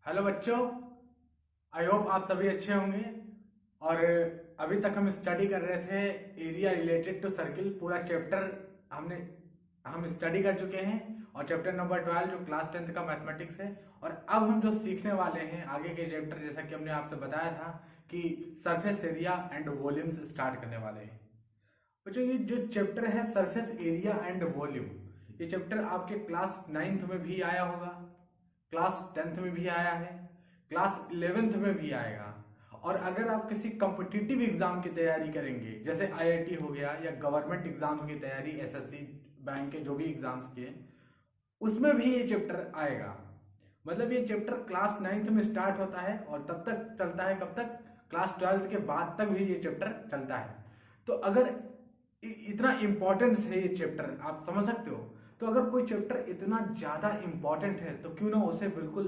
Hello बच्चों, I hope आप सभी अच्छे होंगे। और अभी तक हम स्टडी कर रहे थे एरिया रिलेटेड टू सर्किल। पूरा चैप्टर हम स्टडी कर चुके हैं और चैप्टर नंबर 12 जो क्लास 10th का मैथमेटिक्स है। और अब हम जो सीखने वाले हैं आगे के चैप्टर, जैसा कि हमने आपसे बताया था कि surface area and volumes start करने वाले हैं। बच्चों, ये जो चैप्टर है सरफेस एरिया एंड वॉल्यूम, ये चैप्टर आपके क्लास 9th में भी आया होगा, क्लास 10th में भी आया है, क्लास 11th में भी आएगा। और अगर आप किसी कॉम्पिटिटिव एग्जाम की तैयारी करेंगे, जैसे आईआईटी हो गया या गवर्नमेंट एग्जाम्स की तैयारी, एसएससी बैंक के जो भी एग्जाम्स किए, उसमें भी ये चैप्टर आएगा। मतलब ये चैप्टर क्लास 9th में स्टार्ट होता है और तब तक चलता है, कब तक? क्लास 12th के बाद तक भी ये चैप्टर चलता है। तो अगर इतना इंपॉर्टेंस है ये चैप्टर, आप समझ सकते हो। तो अगर कोई चैप्टर इतना ज्यादा इंपॉर्टेंट है तो क्यों ना उसे बिल्कुल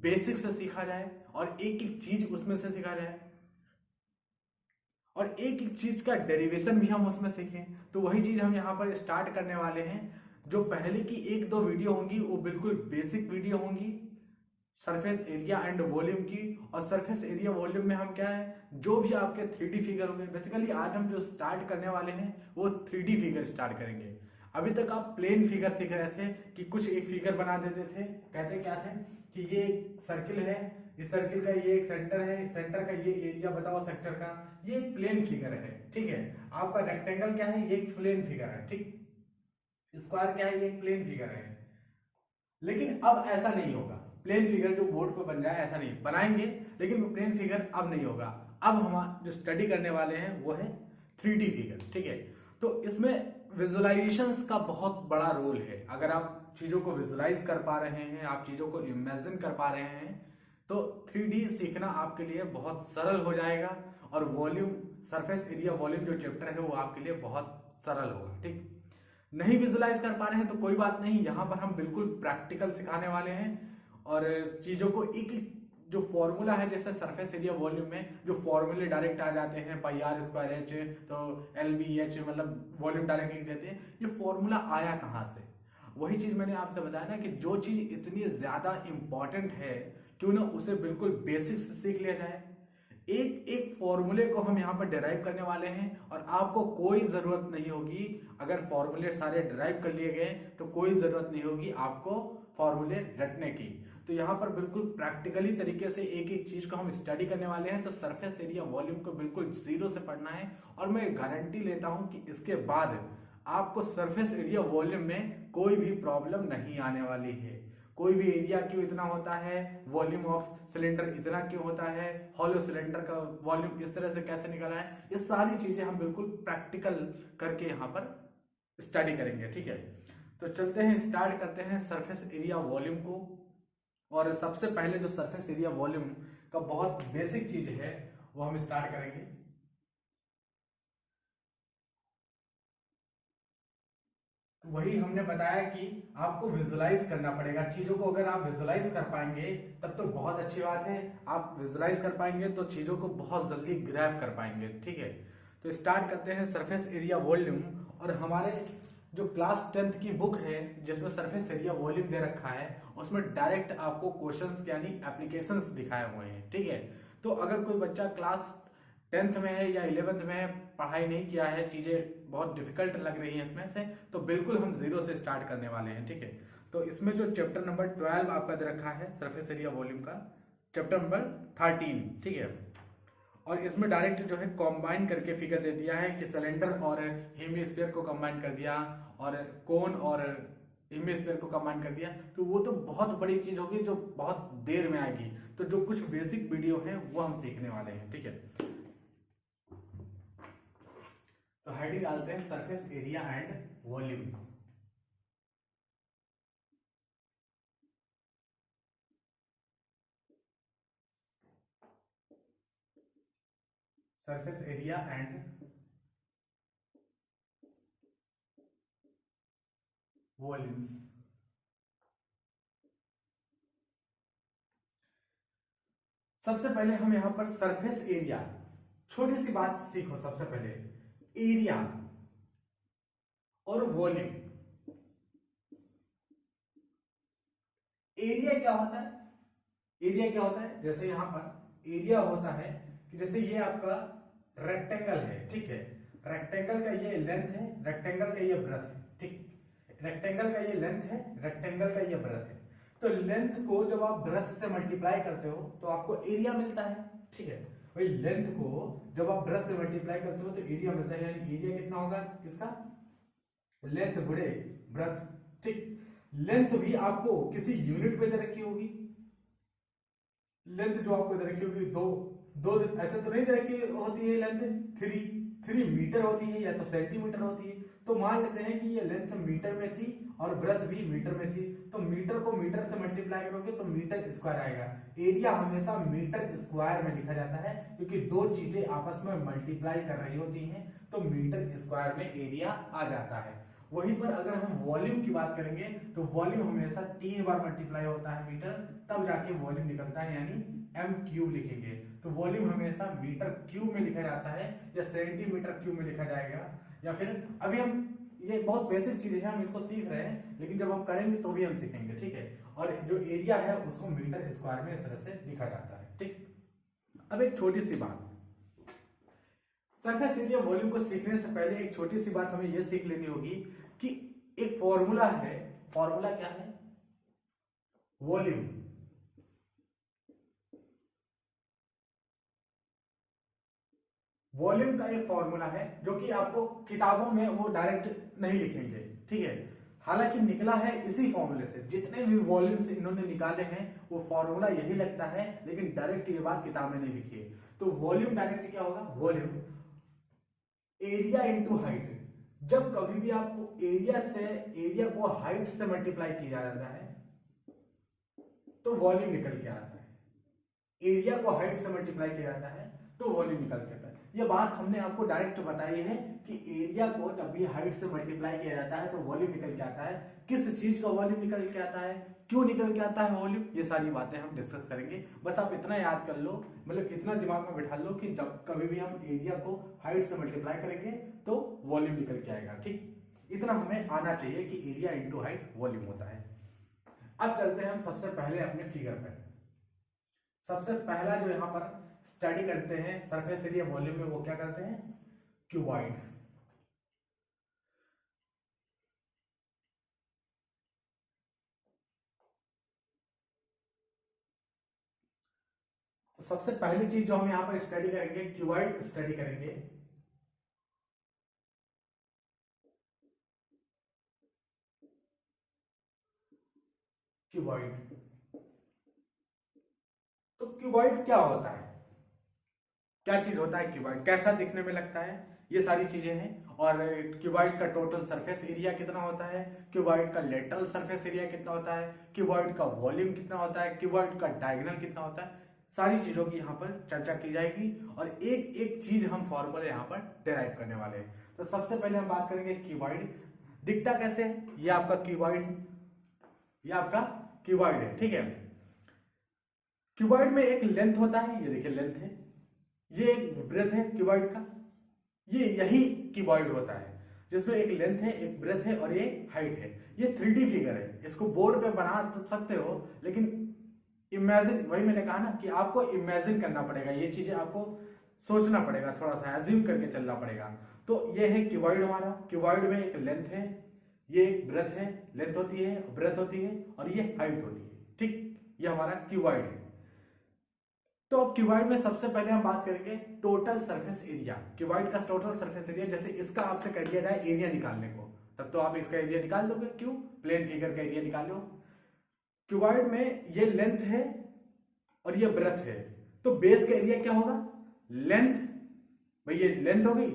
बेसिक से सीखा जाए और एक एक चीज उसमें से सीखा जाए और एक एक चीज का डेरिवेशन भी हम उसमें सीखें। तो वही चीज हम यहाँ पर स्टार्ट करने वाले हैं। जो पहले की एक दो वीडियो होंगी वो बिल्कुल बेसिक वीडियो होंगी सरफेस एरिया एंड वॉल्यूम की। और सरफेस एरिया वॉल्यूम में हम क्या है, जो भी आपके 3D फिगर होंगे, बेसिकली आज हम जो स्टार्ट करने वाले हैं वो 3D फिगर स्टार्ट करेंगे। अभी तक आप प्लेन फिगर सीख रहे थे कि कुछ एक फिगर बना देते थे, कहते क्या थे कि ये एक सर्किल है, इस सर्किल का ये एक सेंटर है, सेंटर का ये एरिया बताओ सेक्टर का, ये एक प्लेन फिगर है। ठीक है, आपका रेक्टेंगल क्या है, ये एक प्लेन फिगर है। ठीक, स्क्वायर क्या है, ये एक प्लेन फिगर है। लेकिन अब ऐसा नहीं होगा, प्लेन फिगर जो बोर्ड पर बन जाए ऐसा नहीं बनाएंगे, लेकिन वो प्लेन फिगर अब नहीं होगा। अब हम जो स्टडी करने वाले हैं वो है 3D फिगर। ठीक है, तो इसमें विजुअलाइजेशंस का बहुत बड़ा रोल है। अगर आप चीजों को विजुअलाइज कर पा रहे हैं, आप चीजों को इमेजिन कर पा रहे हैं, तो 3D सीखना आपके लिए बहुत सरल हो जाएगा। और वॉल्यूम, सरफेस एरिया वॉल्यूम जो चैप्टर है वो आपके लिए बहुत सरल होगा। ठीक, नहीं विजुलाइज कर पा रहे हैं तो कोई बात नहीं, यहां पर हम बिल्कुल प्रैक्टिकल सिखाने वाले हैं। और चीजों को एक जो फॉर्मूला है, जैसे सरफेस एरिया वॉल्यूम में जो फॉर्मूले डायरेक्ट आ जाते हैं, पाई आर स्क्वायर एच, तो एल बी एच, मतलब वॉल्यूम डायरेक्ट लिख देते हैं। ये फॉर्मूला आया कहां से? वही चीज मैंने आपसे बताया ना कि जो चीज इतनी ज्यादा इंपॉर्टेंट है, क्यों ना उसे बिल्कुल बेसिक से सीख लिया जाए। एक एक फॉर्मूले को हम यहाँ पर डिराइव करने वाले हैं और आपको कोई जरूरत नहीं होगी, अगर फॉर्मूले सारे डिराइव कर लिए गए तो कोई जरूरत नहीं होगी आपको फॉर्मूले रटने की। तो यहाँ पर बिल्कुल प्रैक्टिकली तरीके से एक एक चीज को हम स्टडी करने वाले हैं। तो सरफेस एरिया वॉल्यूम को बिल्कुल जीरो से पढ़ना है और मैं गारंटी लेता हूं कि इसके बाद आपको सरफेस एरिया वॉल्यूम में कोई भी प्रॉब्लम नहीं आने वाली है। कोई भी एरिया क्यों इतना होता है, वॉल्यूम ऑफ सिलेंडर इतना क्यों होता है, हॉलो सिलेंडर का वॉल्यूम इस तरह से कैसे निकला है, ये सारी चीजें हम बिल्कुल प्रैक्टिकल करके यहाँ पर स्टडी करेंगे। ठीक है, तो चलते हैं, स्टार्ट करते हैं सरफेस एरिया वॉल्यूम को। और सबसे पहले जो सरफेस एरिया वॉल्यूम का बहुत बेसिक चीज है वो हम स्टार्ट करेंगे। वही हमने बताया कि आपको विजुलाइज करना पड़ेगा चीजों को। अगर आप विजुलाइज कर पाएंगे तब तो बहुत अच्छी बात है, आप विजुलाइज कर पाएंगे तो चीजों को बहुत जल्दी ग्रैब कर पाएंगे। ठीक है, तो स्टार्ट करते हैं सरफेस एरिया वॉल्यूम। और हमारे जो क्लास 10th की बुक है जिसमें सरफेस एरिया वॉल्यूम दे रखा है, उसमें डायरेक्ट आपको क्वेश्चंस यानी एप्लीकेशंस दिखाए हुए हैं। ठीक है, तो अगर कोई बच्चा क्लास 10th में है या 11th में है, पढ़ाई नहीं किया है, चीजें बहुत डिफिकल्ट लग रही हैं इसमें से, तो बिल्कुल हम जीरो से स्टार्ट करने वाले हैं। ठीक है, तो इसमें जो चैप्टर नंबर 12 आपका दे रखा है सरफेस एरिया वॉल्यूम का, चैप्टर नंबर 13। ठीक है, और इसमें डायरेक्ट जो है कॉम्बाइन करके फिगर दे दिया है कि सिलेंडर और हेमिस्फीयर को कंबाइन कर दिया और कोन और हेमिस्फीयर को कंबाइन कर दिया। तो वो तो बहुत बड़ी चीज होगी जो बहुत देर में आएगी। तो जो कुछ बेसिक वीडियो है वो हम सीखने वाले हैं। ठीक है, तो हेडिंग डालते हैं surface area and volumes. Surface area and volumes. सबसे पहले हम यहां पर सरफेस एरिया, छोटी सी बात सीखो सबसे पहले, एरिया और वॉल्यूम। एरिया क्या होता है? एरिया क्या होता है, जैसे यहाँ पर एरिया होता है कि जैसे ये आपका रेक्टेंगल है, ठीक है, रेक्टेंगल का ये लेंथ है, रेक्टेंगल का ये ब्रेथ है, ठीक, रेक्टेंगल का ये लेंथ है, रेक्टेंगल का ये ब्रेथ है। तो लेंथ को जब आप ब्रेथ से मल्टीप्लाई करते हो तो आपको एरिया मिलता है, ठीक है। भाई लेंथ को जब आप ब्रेथ से मल्टीप्लाई करते हो तो एरिया मिलता है, यानी एरिया कितना होगा इसका, लेंथ गुणे ब्रेथ, ठीक। लेंथ भी आपको किसी यूनिट में दे रखी होगी, लेंथ जो आपको दे रखी होगी दो ऐसे तो नहीं दे रखी होती है, लेंथ 3 मीटर होती है या तो सेंटीमीटर होती है। तो मान लेते हैं कि ये लेंथ मीटर में थी और ब्रेथ भी मीटर में थी, तो मीटर को मीटर से मल्टीप्लाई करोगे तो मीटर स्क्वायर आएगा। एरिया हमेशा मीटर स्क्वायर में लिखा जाता है क्योंकि दो चीजें आपस में मल्टीप्लाई कर रही होती हैं, तो मीटर स्क्वायर में एरिया आ जाता है। वहीं पर अगर हम वॉल्यूम की बात करेंगे तो वॉल्यूम हमेशा 3 बार मल्टीप्लाई होता है मीटर, तब जाके वॉल्यूम निकलता है, यानी एम क्यूब लिखेंगे। तो वॉल्यूम हमेशा मीटर क्यूब में लिखा जाता है या सेंटीमीटर क्यूब में लिखा जाएगा, या फिर अभी हम ये बहुत बेसिक चीजें हैं, हम इसको सीख रहे हैं, लेकिन जब हम करेंगे तो भी हम सीखेंगे, ठीक है। और जो एरिया है उसको मीटर स्क्वायर में इस तरह से लिखा जाता है, ठीक। अब एक छोटी सी बात, सरफेस एरिया वॉल्यूम को सीखने से पहले एक छोटी सी बात हमें यह सीख लेनी होगी कि एक फॉर्मूला है, फॉर्मूला क्या है, वॉल्यूम। वॉल्यूम का एक फॉर्मूला है जो कि आपको किताबों में वो डायरेक्ट नहीं लिखेंगे, ठीक है। हालांकि निकला है इसी फॉर्मूले से, जितने भी वॉल्यूम्स इन्होंने निकाले हैं वो फॉर्मूला यही लगता है, लेकिन डायरेक्ट ये बात किताब में नहीं लिखी है। तो वॉल्यूम डायरेक्ट क्या होगा, वॉल्यूम एरिया इंटू हाइट। जब कभी भी आपको एरिया को हाइट से मल्टीप्लाई किया जाता है तो वॉल्यूम निकल के आता है, एरिया को हाइट से मल्टीप्लाई किया जाता है तो वॉल्यूम निकल के आता है। ये बात हमने आपको डायरेक्ट बताई है कि एरिया को जब भी हाइट से मल्टीप्लाई किया जाता है तो वॉल्यूम निकल के आता है। किस चीज का वॉल्यूम निकल के आता है, क्यों निकल के आता है वॉल्यूम, ये सारी बातें हम डिस्कस करेंगे। बस आप इतना याद कर लो, मतलब इतना दिमाग में बैठा लो कि जब कभी भी हम एरिया को हाइट से मल्टीप्लाई करेंगे तो वॉल्यूम निकल के आएगा, ठीक। इतना हमें आना चाहिए कि एरिया इंटू हाइट वॉल्यूम होता है। अब चलते हैं हम सबसे पहले अपने फिगर पर। सबसे पहला जो यहां पर स्टडी करते हैं सरफेस एरिया वॉल्यूम में, वो क्या करते हैं, क्यूबॉइड। तो सबसे पहली चीज जो हम यहां पर स्टडी करेंगे, क्यूबॉइड स्टडी करेंगे। क्यूबॉइड, तो क्यूबॉइड क्या होता है, क्या चीज होता है क्यूबॉइड, कैसा दिखने में लगता है, ये सारी चीजें हैं। और क्यूबॉइड का टोटल सरफेस एरिया कितना होता है, क्यूबॉइड का लेटरल सरफेस एरिया कितना होता है, क्यूबॉइड का वॉल्यूम कितना होता है, क्यूबॉइड का डायगोनल कितना होता है, सारी चीजों की यहाँ पर चर्चा की जाएगी और एक एक चीज हम फॉर्मूले यहाँ पर डिराइव करने वाले हैं। तो सबसे पहले हम बात करेंगे क्यूबॉइड दिखता कैसे है। ये आपका क्यूबॉइड, ये आपका क्यूबॉइड है, ठीक है। क्यूबॉइड में एक लेंथ होता है, ये देखिए लेंथ है, ये एक ब्रेथ है क्यूबॉइड का, ये यही क्यूबॉइड होता है जिसमें एक लेंथ है, एक ब्रेथ है और ये हाइट है। ये 3D फिगर है, इसको बोर्ड पे बना सकते हो, लेकिन इमेजिन, वही मैंने कहा ना कि आपको इमेजिन करना पड़ेगा, ये चीजें आपको सोचना पड़ेगा, थोड़ा सा एज्यूम करके चलना पड़ेगा। तो ये है क्यूबॉइड हमारा, क्यूबॉइड में एक लेंथ है, ये एक ब्रेथ है, लेंथ होती है, ब्रेथ होती है और ये हाइट होती है, ठीक। ये हमारा क्यूबॉइड है। तो अब क्यूबॉइड में सबसे पहले हम बात करेंगे टोटल सरफेस एरिया। क्यूबॉइड का टोटल सरफेस एरिया, जैसे इसका आपसे कह दिया जाए एरिया निकालने को, तब तो आप इसका एरिया निकाल दोगे, क्यों, प्लेन फिगर का एरिया निकाल लो। क्यूबॉइड में ये लेंथ है और ये ब्रेथ है, तो बेस का एरिया क्या होगा, लेंथ, भाई ये लेंथ हो गई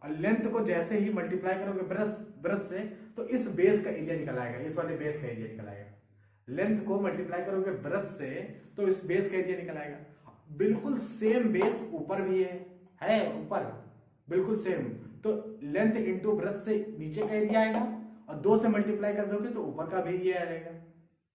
और लेंथ को जैसे ही मल्टीप्लाई करोगे ब्रेथ से तो इस बेस का एरिया निकल आएगा, इस वाले बेस का एरिया निकल आएगा। लेंथ को मल्टीप्लाई करोगे ब्रेथ से तो इस बेस का एरिया निकल आएगा। बिल्कुल सेम बेस ऊपर भी है ऊपर बिल्कुल सेम, तो लेंथ इंटू ब्रेथ से नीचे का एरिया आएगा और 2 से मल्टीप्लाई कर दोगे तो ऊपर का भी एरिया आएगा,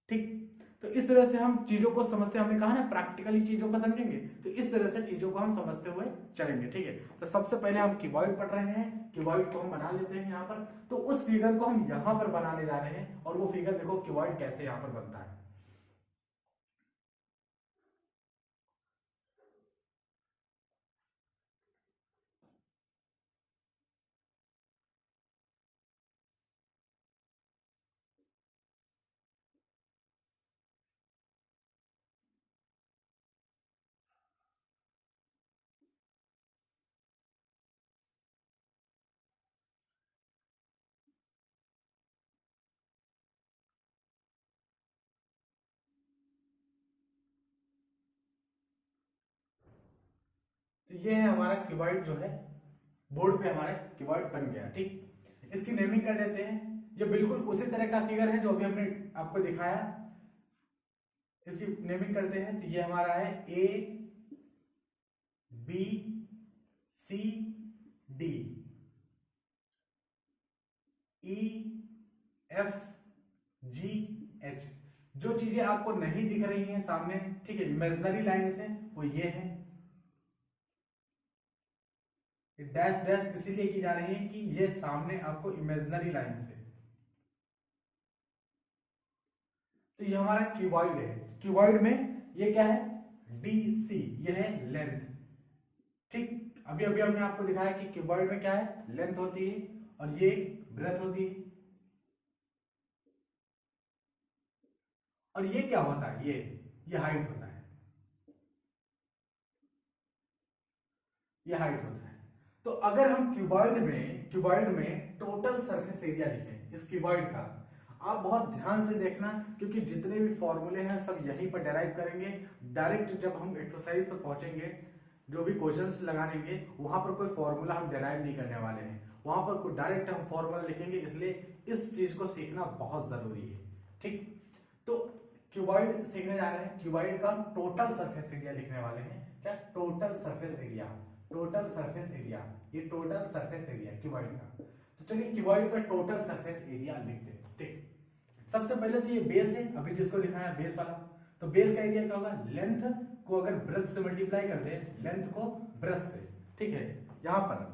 ठीक। तो इस तरह से हम चीजों को समझते, हमने कहा ना प्रैक्टिकली चीजों को समझेंगे, तो इस तरह से चीजों को हम समझते हुए चलेंगे, ठीक है। तो सबसे पहले हम क्यूबॉइड पढ़ रहे हैं, क्यूबॉइड को हम बना लेते हैं यहाँ पर। तो उस फिगर को हम यहाँ पर बनाने जा रहे हैं और वो फिगर देखो क्यूबॉइड कैसे यहाँ पर बनता है। तो ये है हमारा क्यूबॉइड जो है, बोर्ड पे हमारा क्यूबॉइड बन गया। ठीक, इसकी नेमिंग कर देते हैं। ये बिल्कुल उसी तरह का फिगर है जो अभी हमने आपको दिखाया, इसकी नेमिंग करते हैं। तो ये हमारा है A B C D E F G H. जो चीजें आपको नहीं दिख रही हैं सामने, ठीक है, इमेजिनरी लाइंस हैं, वो ये हैं। डैश डैश इसीलिए की जा रही है कि ये सामने आपको इमेजिनरी लाइंस है। तो ये हमारा क्यूबॉइड है। क्यूबॉइड में ये क्या है, डी सी, ये है लेंथ। ठीक, अभी अभी हमने आपको दिखाया कि क्यूबॉइड में क्या है, लेंथ होती है और ये ब्रेथ होती है। और ये क्या होता है, ये हाइट होता है, ये हाइट होता है। तो अगर हम क्यूबॉइड में टोटल सरफेस एरिया लिखें इस क्यूबॉइड का, आप बहुत ध्यान से देखना, क्योंकि जितने भी फॉर्मूले हैं सब यहीं पर डेराइव करेंगे। डायरेक्ट जब हम एक्सरसाइज पर पहुंचेंगे, जो भी क्वेश्चंस लगाएंगे, वहां पर कोई फॉर्मूला हम डेराइव नहीं करने वाले हैं, वहां पर कोई डायरेक्ट हम फॉर्मूला लिखेंगे। इसलिए इस चीज को सीखना बहुत जरूरी है। ठीक, तो क्यूबॉइड सीखने जा रहे हैं। क्यूबॉइड का टोटल सरफेस एरिया लिखने वाले हैं। क्या, total surface area, total surface area, ये टोटल सरफेस एरिया क्यूबॉइड का। तो चलिए क्यूबॉइड का टोटल सरफेस एरिया लिखते हैं। ठीक, सबसे पहले तो ये बेस है, अभी जिसको दिखाया बेस वाला। तो बेस का एरिया क्या होगा, लेंथ को अगर ब्रेथ से मल्टीप्लाई कर दे, लेंथ को ब्रेथ से, ठीक है, यहां पर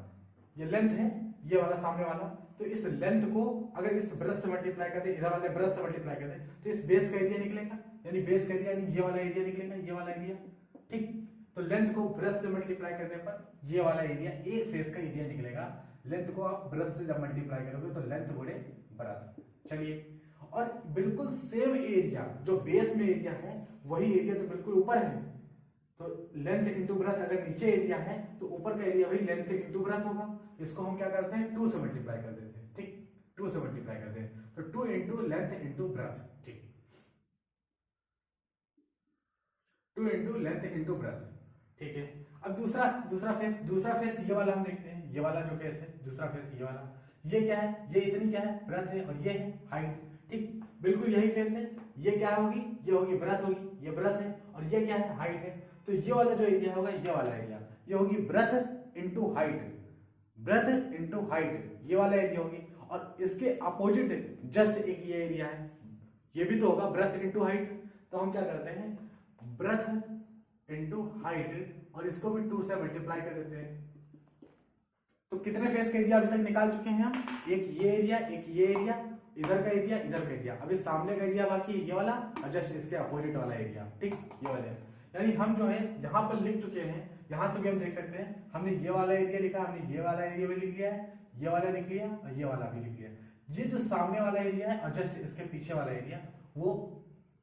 ये लेंथ है, ये वाला सामने वाला, तो इस लेंथ को अगर इस ब्रेथ से मल्टीप्लाई कर दे, इधर वाले ब्रेथ से मल्टीप्लाई कर दे, तो इस बेस का एरिया निकलेगा, यानी बेस का एरिया यानी ये वाला एरिया निकलेगा, ये वाला एरिया। ठीक, तो लेंथ को ब्रेथ से मल्टीप्लाई करने पर ये वाला एरिया, एक फेस का एरिया निकलेगा। लेंथ को आप ब्रेथ से जब मल्टीप्लाई करोगे तो लेंथ गुणे ब्रेथ। चलिए, और बिल्कुल सेम एरिया जो बेस में एरिया है, वही एरिया तो बिल्कुल ऊपर है। तो लेंथ इंटू ब्रेथ अगर नीचे एरिया है तो ऊपर का एरिया वही लेंथ इंटू ब्रेथ होगा। इसको हम क्या करते हैं, 2 से मल्टीप्लाई कर देते हैं। ठीक, 2 से मल्टीप्लाई करते हैं, तो 2 इंटू लेंथ इंटू ब्रेथ। ठीक, 2 इंटू लेंथ इंटू ब्रेथ। ठीक है, अब दूसरा फेस ये वाला हम देखते हैं। ये वाला जो फेस है, दूसरा फेस ये वाला, ये क्या है, ये इतनी क्या है, ब्रेथ है, और ये है हाइट। ठीक, बिल्कुल यही फेस है। ये क्या होगी, ये होगी ब्रेथ होगी, ये ब्रेथ है, और ये क्या है, हाइट है। तो ये वाला जो एरिया होगा, ये वाला एरिया, ये होगी breath into height, breath into height, ये वाला एरिया होगी। और इसके अपोजिट जस्ट एक ये एरिया है, ये भी तो होगा ब्रेथ इंटू हाइट। तो हम क्या करते हैं, ब्रेथ इंटू हाइट, और इसको भी 2 से मल्टीप्लाई कर देते हैं। तो कितने फेस का एरिया अभी तक निकाल चुके हैं हम, एक ये एरिया, एक ये एरिया, इधर का एरिया, इधर का एरिया। अभी सामने का एरिया बाकी ये वाला, और जस्ट इसके अपोजिट वाला एरिया। ठीक, ये वाले, यानी हम जो है यहाँ पर लिख चुके हैं। यहां से भी हम देख सकते हैं, हमने ये वाला एरिया लिखा, हमने ये वाला एरिया भी लिख लिया है, ये वाला लिख लिया, और ये वाला भी लिख लिया। ये जो सामने वाला एरिया है और जस्ट इसके पीछे वाला एरिया, वो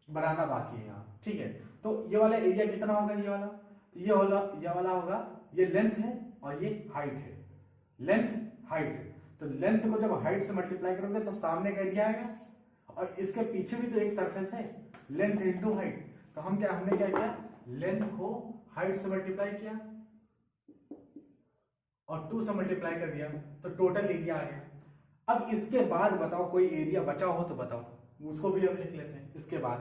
बनाना बाकी है यहाँ। ठीक है, तो ये वाला एरिया कितना होगा, ये वाला, तो ये वाला होगा, ये लेंथ है और ये हाइट है, लेंथ हाइट। तो लेंथ को जब हाइट से मल्टीप्लाई करोगे तो सामने का एरिया आएगा, और इसके पीछे भी तो एक सरफेस है, लेंथ इंटू हाइट। तो हमने क्या किया, लेंथ को हाइट से मल्टीप्लाई किया और 2 से मल्टीप्लाई कर दिया, तो टोटल एरिया आ गया। अब इसके बाद बताओ कोई एरिया बचा हो तो बताओ, उसको भी हम लिख लेते हैं इसके बाद।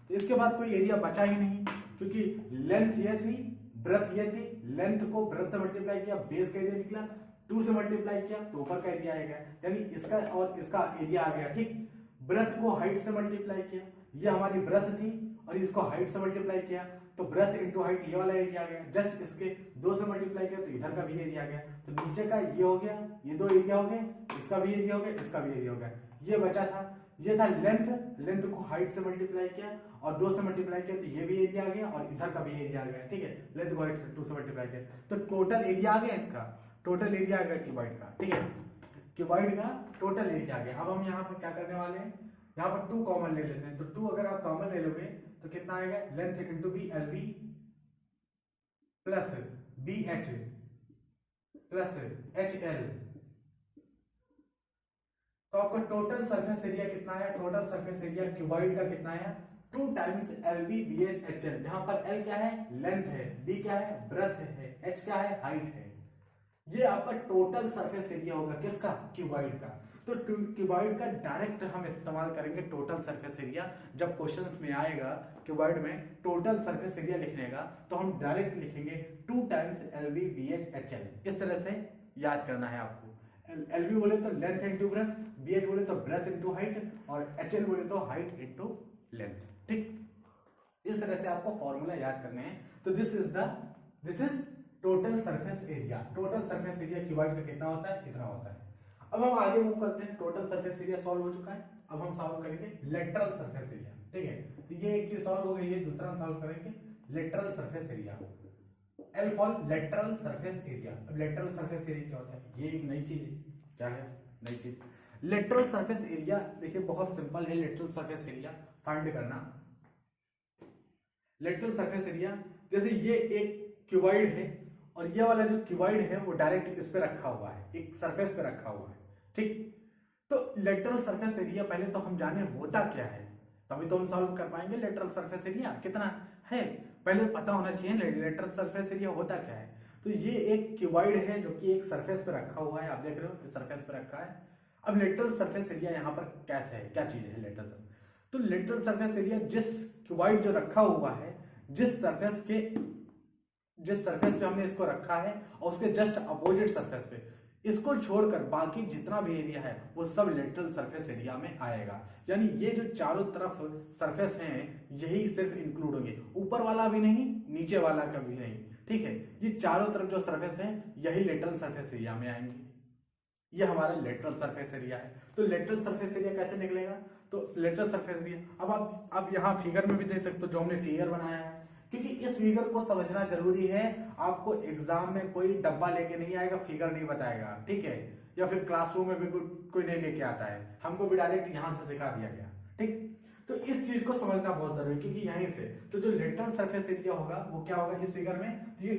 तो इसके बाद कोई एरिया बचा ही नहीं, क्योंकि लेंथ ये थी, ब्रेथ ये थी, लेंथ को ब्रेथ से मल्टीप्लाई किया, बेस का एरिया निकला, 2 से मल्टीप्लाई किया तो ऊपर का एरिया आएगा, यानी इसका और इसका एरिया आ गया। ठीक, ब्रेथ को हाइट से मल्टीप्लाई किया, ये हमारी ब्रेथ थी, और इसको हाइट से मल्टीप्लाई किया तो ब्रेथ इंटू हाइट, ये वाला एरिया आ गया। जस्ट इसके 2 से मल्टीप्लाई किया तो इधर का भी एरिया आ गया। तो नीचे का ये हो गया, ये 2 एरिया हो गए, इसका भी एरिया हो गया, इसका भी एरिया हो गया। ये बचा था, ये था लेंथ को हाइट से मल्टीप्लाई किया और 2 से मल्टीप्लाई किया तो ये भी एरिया आ गया, और इधर का भी एरिया आ गया। ठीक है, लेंथ को हाइट से 2 से मल्टीप्लाई किया तो टोटल एरिया आ गया, इसका टोटल एरिया आ गया क्यूबॉइड का। ठीक है, क्यूबॉइड का टोटल एरिया आ गया। अब हम यहाँ पर क्या करने वाले हैं, यहाँ पर 2 कॉमन ले लेते हैं। तो 2 अगर आप कॉमन ले लोगे तो कितना आएगा, length into B L B plus B H plus H L. तो आपका टोटल सरफेस एरिया कितना है, टोटल सरफेस एरिया क्यूबॉइड का कितना है, 2 times L B B H H L, जहां पर एल क्या है, लेंथ है, बी क्या है, ब्रेथ है, एच क्या है, हाइट है। ये आपका टोटल सरफेस एरिया होगा, किसका, क्यूबॉइड का। तो क्यूबॉइड का डायरेक्ट हम इस्तेमाल करेंगे टोटल सरफेस एरिया। जब क्वेश्चंस में आएगा क्यूबॉइड में टोटल सरफेस एरिया लिखने का, तो हम डायरेक्ट लिखेंगे 2 times L B B H H L. इस तरह से याद करना है आपको। एल बी बोले तो length into breadth, B H बोले तो ब्रेथ इंटू हाइट, और एच एल बोले तो हाइट इंटू लेंथ। ठीक, इस तरह से आपको फॉर्मूला याद करने हैं। तो this is total surface area. Total surface area cuboid का कितना होता है, इतना होता है। अब हम आगे मूव करते हैं। टोटल सरफेस एरिया सॉल्व हो चुका है, अब हम सॉल्व करेंगे लेटरल सरफेस एरिया। ठीक है, तो ये एक चीज सॉल्व हो गई है, दूसरा हम सॉल्व करेंगे lateral surface area. L for lateral surface area. अब लेटरल सरफेस एरिया क्या होता है, ये एक नई चीज है। क्या है नई चीज, लेटरल सरफेस एरिया। देखिए बहुत सिंपल है लेटरल सरफेस एरिया फाइंड करना। लेटरल सरफेस एरिया, जैसे ये एक क्यूबॉइड है और ये वाला जो क्यूबॉइड है वो डायरेक्ट इस पे रखा हुआ है, एक सरफेस पे रखा हुआ है। ठीक, तो लेटरल सरफेस एरिया पहले तो हम जाने होता क्या है, तभी तो हम सॉल्व कर पाएंगे। लेटरल सरफेस एरिया कितना है पहले पता होना चाहिए, लेटरल सरफेस एरिया होता क्या है। तो ये एक क्यूबॉइड है जो कि एक सरफेस पे रखा हुआ है, आप देख रहे हो इस सरफेस पे रखा है। अब लेटरल सरफेस एरिया यहाँ पर कैसे है, क्या चीज है लेटरल सरफेस, तो लेटरल सरफेस एरिया जिस क्यूबॉइड जो रखा हुआ है, जिस सरफेस पे हमने इसको रखा है और उसके जस्ट अपोजिट सरफेस पे, इसको छोड़कर बाकी जितना भी एरिया है वो सब लेटरल सरफेस एरिया में आएगा। यानी ये जो चारों तरफ सरफेस हैं यही सिर्फ इंक्लूड होंगे, ऊपर वाला भी नहीं, नीचे वाला का भी नहीं। ठीक है, ये चारों तरफ जो सरफेस हैं यही लेटरल सरफेस एरिया में आएंगे। ये हमारा लेटरल सरफेस एरिया है। तो लेटरल सरफेस एरिया कैसे निकलेगा, तो लेटरल सरफेस एरिया, अब आप यहाँ फिगर में भी देख सकते हो जो हमने फिगर बनाया है, क्योंकि इस फिगर को समझना जरूरी है। आपको एग्जाम में कोई डब्बा लेके नहीं आएगा, फिगर नहीं बताएगा, ठीक है, या फिर क्लासरूम में भी कोई नहीं लेके आता है, हमको भी डायरेक्ट यहाँ से सिखा दिया गया। ठीक, तो इस चीज को समझना बहुत जरूरी है, क्योंकि यहीं से तो जो लेटरल सरफेस एरिया होगा वो क्या होगा इस फिगर में, तो ये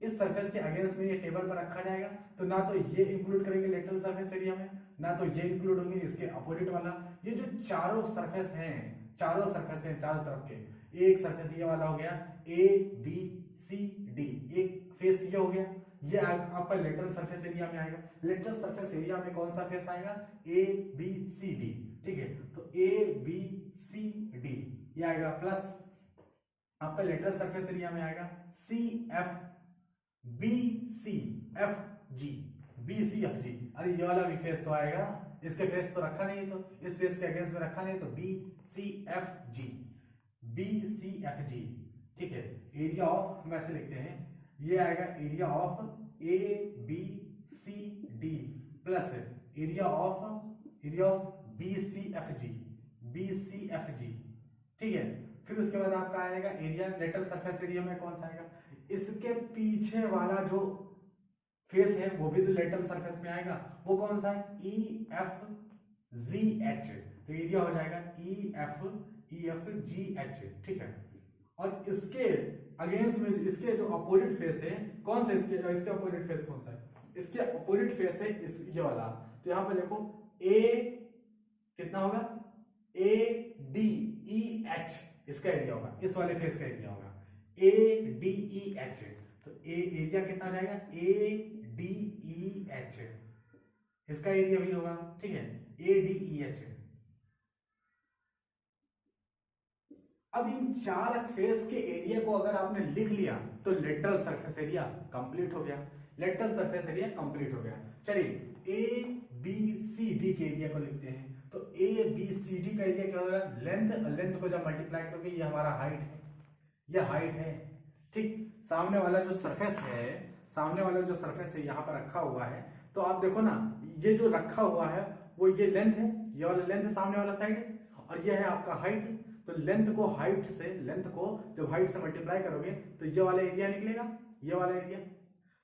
इस सरफेस के अगेंस्ट में ये टेबल पर रखा जाएगा। तो ना तो ये इंक्लूड करेंगे लेटरल सरफेस एरिया में, ना तो ये इंक्लूड होंगे इसके अपोजिट वाला। ये जो चारों सरफेस हैं चारों तरफ के, एक सरफेस ये वाला हो गया ए बी सी डी, एक फेस ये हो गया, ये आपका लेटरल सरफेस एरिया में आएगा। लेटरल सरफेस एरिया में कौन सा फेस आएगा, ए बी सी डी। ठीक है, तो ए बी सी डी ये आएगा, प्लस आपका लेटरल सरफेस एरिया में आएगा C F B C F G, B C F G. अरे ये वाला भी फेस तो आएगा, इसके फेस तो रखा नहीं, तो इस फेस के अगेंस्ट में रखा नहीं, तो B C F G, B C F G. ठीक है, एरिया ऑफ हम ऐसे लिखते हैं, ये आएगा area of A B C D plus area of B C F G, B C F G. ठीक है, फिर उसके बाद आपका आएगा एरिया, लेटरल सरफेस एरिया में कौन सा आएगा, इसके पीछे वाला जो फेस है वो भी तो लेटरल सरफेस में आएगा, वो कौन सा है, ई एफ जी एच। तो एरिया हो जाएगा ई एफ जी एच। ठीक है, और इसके अगेंस्ट में इसके जो अपोजिट फेस है कौन सा, इसके अपोजिट फेस कौन सा है, इसके अपोजिट फेस है इस ये वाला। तो यहां पर देखो ए कितना होगा, ए डी ई एच इसका एरिया होगा, इस वाले फेस का एरिया होगा ए डी ई एच। तो एरिया कितना जाएगा, ए डी ई एच, इसका एरिया भी होगा। ठीक है, ए डी ई एच। अब इन चार फेस के एरिया को अगर आपने लिख लिया तो लेटरल सरफेस एरिया कंप्लीट हो गया, लेटरल सरफेस एरिया कंप्लीट हो गया। चलिए ए बी सी डी के एरिया को लिखते हैं। तो ए बी सी डी का एरिया क्या होगा, लेंथ को जब मल्टीप्लाई करोगे ये हमारा हाइट है, ये हाइट है। ठीक, सामने वाला जो सरफेस है यहाँ पर रखा हुआ है, तो आप देखो ना ये जो रखा हुआ है वो ये लेंथ है, ये वाला लेंथ है सामने वाला साइड, और ये है आपका हाइट। तो लेंथ को जब हाइट से मल्टीप्लाई करोगे तो ये वाला एरिया निकलेगा, ये वाला एरिया।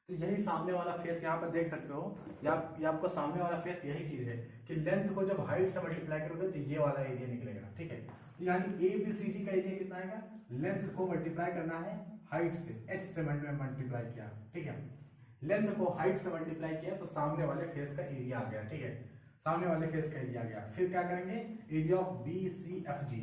तो यही सामने वाला फेस यहाँ पर देख सकते हो, ये आपको सामने वाला फेस यही चीज है कि लेंथ को जब हाइट से मल्टीप्लाई करोगे तो ये वाला एरिया निकलेगा। ठीक है, तो यानी ए बी सी डी का एरिया कितना आएगा, लेंथ को मल्टीप्लाई करना है हाइट से, एच से मल्टीप्लाई किया। ठीक है, लेंथ को हाइट से मल्टीप्लाई किया तो सामने वाले फेस का एरिया आ गया। ठीक है, सामने वाले फेस का एरिया आ गया। फिर क्या करेंगे, area of B C F G,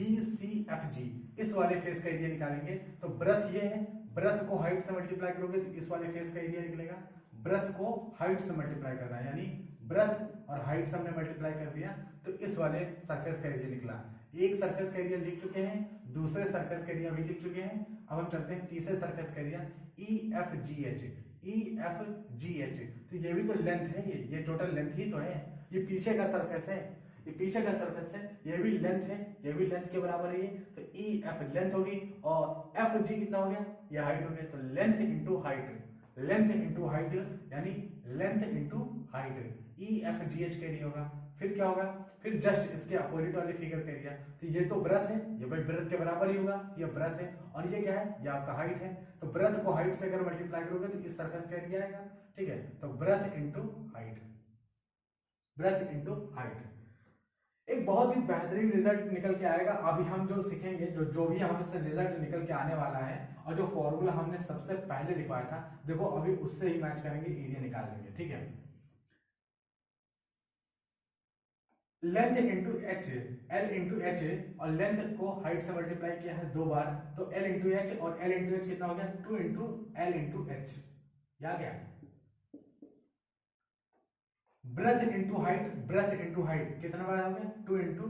BCFG, इस वाले फेस का एरिया निकालेंगे। तो ब्रेथ ये है, ब्रेथ को हाइट से मल्टीप्लाई करोगे तो इस वाले फेस का एरिया निकलेगा। ब्रेथ को हाइट से मल्टीप्लाई करना है, यानी ब्रेथ और हाइट से हमने मल्टीप्लाई कर दिया तो इस वाले सरफेस का एरिया निकला। एक सरफेस का एरिया लिख चुके हैं, दूसरे सरफेस का एरिया भी लिख चुके हैं। अब हम चलते हैं तीसरे सरफेस का एरिया EFGH। EFGH, तो ये भी तो लेंथ है, ये टोटल लेंथ ही तो है। ये पीछे का सरफेस है, ये पीछे का सरफेस है, ये भी लेंथ है, ये भी लेंथ के बराबर है ये। तो EF लेंथ होगी और FG कितना हो गया, ये हाइट हो गया। तो length into height, length into height यानी लेंथ इंटू हाइट, EFGH का एरिया होगा। फिर क्या होगा, फिर जस्ट इसके अपोजिट वाले फिगर का एरिया। तो ये तो ब्रेथ है, ये भाई ब्रेथ के बराबर ही होगा, ये ब्रेथ है और ये क्या है, ये आपका हाइट है। तो ब्रेथ को हाइट से अगर मल्टीप्लाई करोगे तो इस सरफेस का एरिया आएगा, ठीक है। तो breadth into height, breath into height, एक बहुत ही बेहतरीन रिजल्ट निकल के आएगा। अभी हम जो सीखेंगे, जो भी हमारे से रिजल्ट निकल के आने वाला है और जो फॉर्मूला हमने सबसे पहले लिखवाया था, देखो अभी उससे ही मैच करेंगे, एरिया निकाल देंगे, ठीक है। Length into H, L into H, और लेंथ को हाइट से मल्टीप्लाई किया है 2 बार, तो L इंटू एच, और L इंटू एच कितना हो गया, 2 इंटू L इंटू एच, या गया। Breath into height, breath into height कितना बार हो गया, 2 इंटू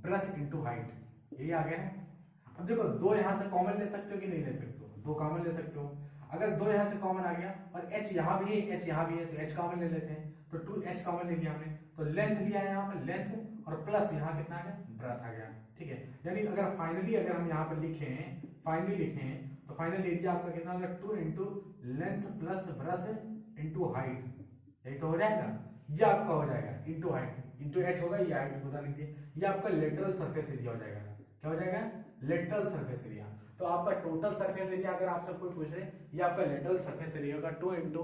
ब्रेथ इंटू हाइट, यही आ गया है। अब देखो 2 यहां से कॉमन ले सकते हो कि नहीं ले सकते हो, 2 कॉमन ले सकते हो। अगर 2 यहां से कॉमन आ गया और h यहां भी है, h यहां भी है, तो h कॉमन ले लेते हैं। तो 2h कॉमन ले लिया हमने, तो लेंथ लिया है यहाँ पर, लेंथ और प्लस यहाँ कितना आ गया, ब्रेथ आ गया, ठीक है। यानी अगर फाइनली अगर हम यहाँ पर लिखें, फाइनली लिखें तो फाइनल एरिया आपका कितना होगा, 2 into length plus breadth into height, यही तो हो जाएगा। ये आपका हो जाएगा इंटू हाइट, इंटू एच होगा, ये हाइट बता लिखिए, ये आपका लेटरल सरफेस एरिया हो जाएगा। क्या हो जाएगा, लेटरल सरफेस एरिया। तो आपका टोटल सरफेस एरिया अगर आपसे कोई पूछ रहे, ये आपका लेटरल सरफेस एरिया होगा 2 into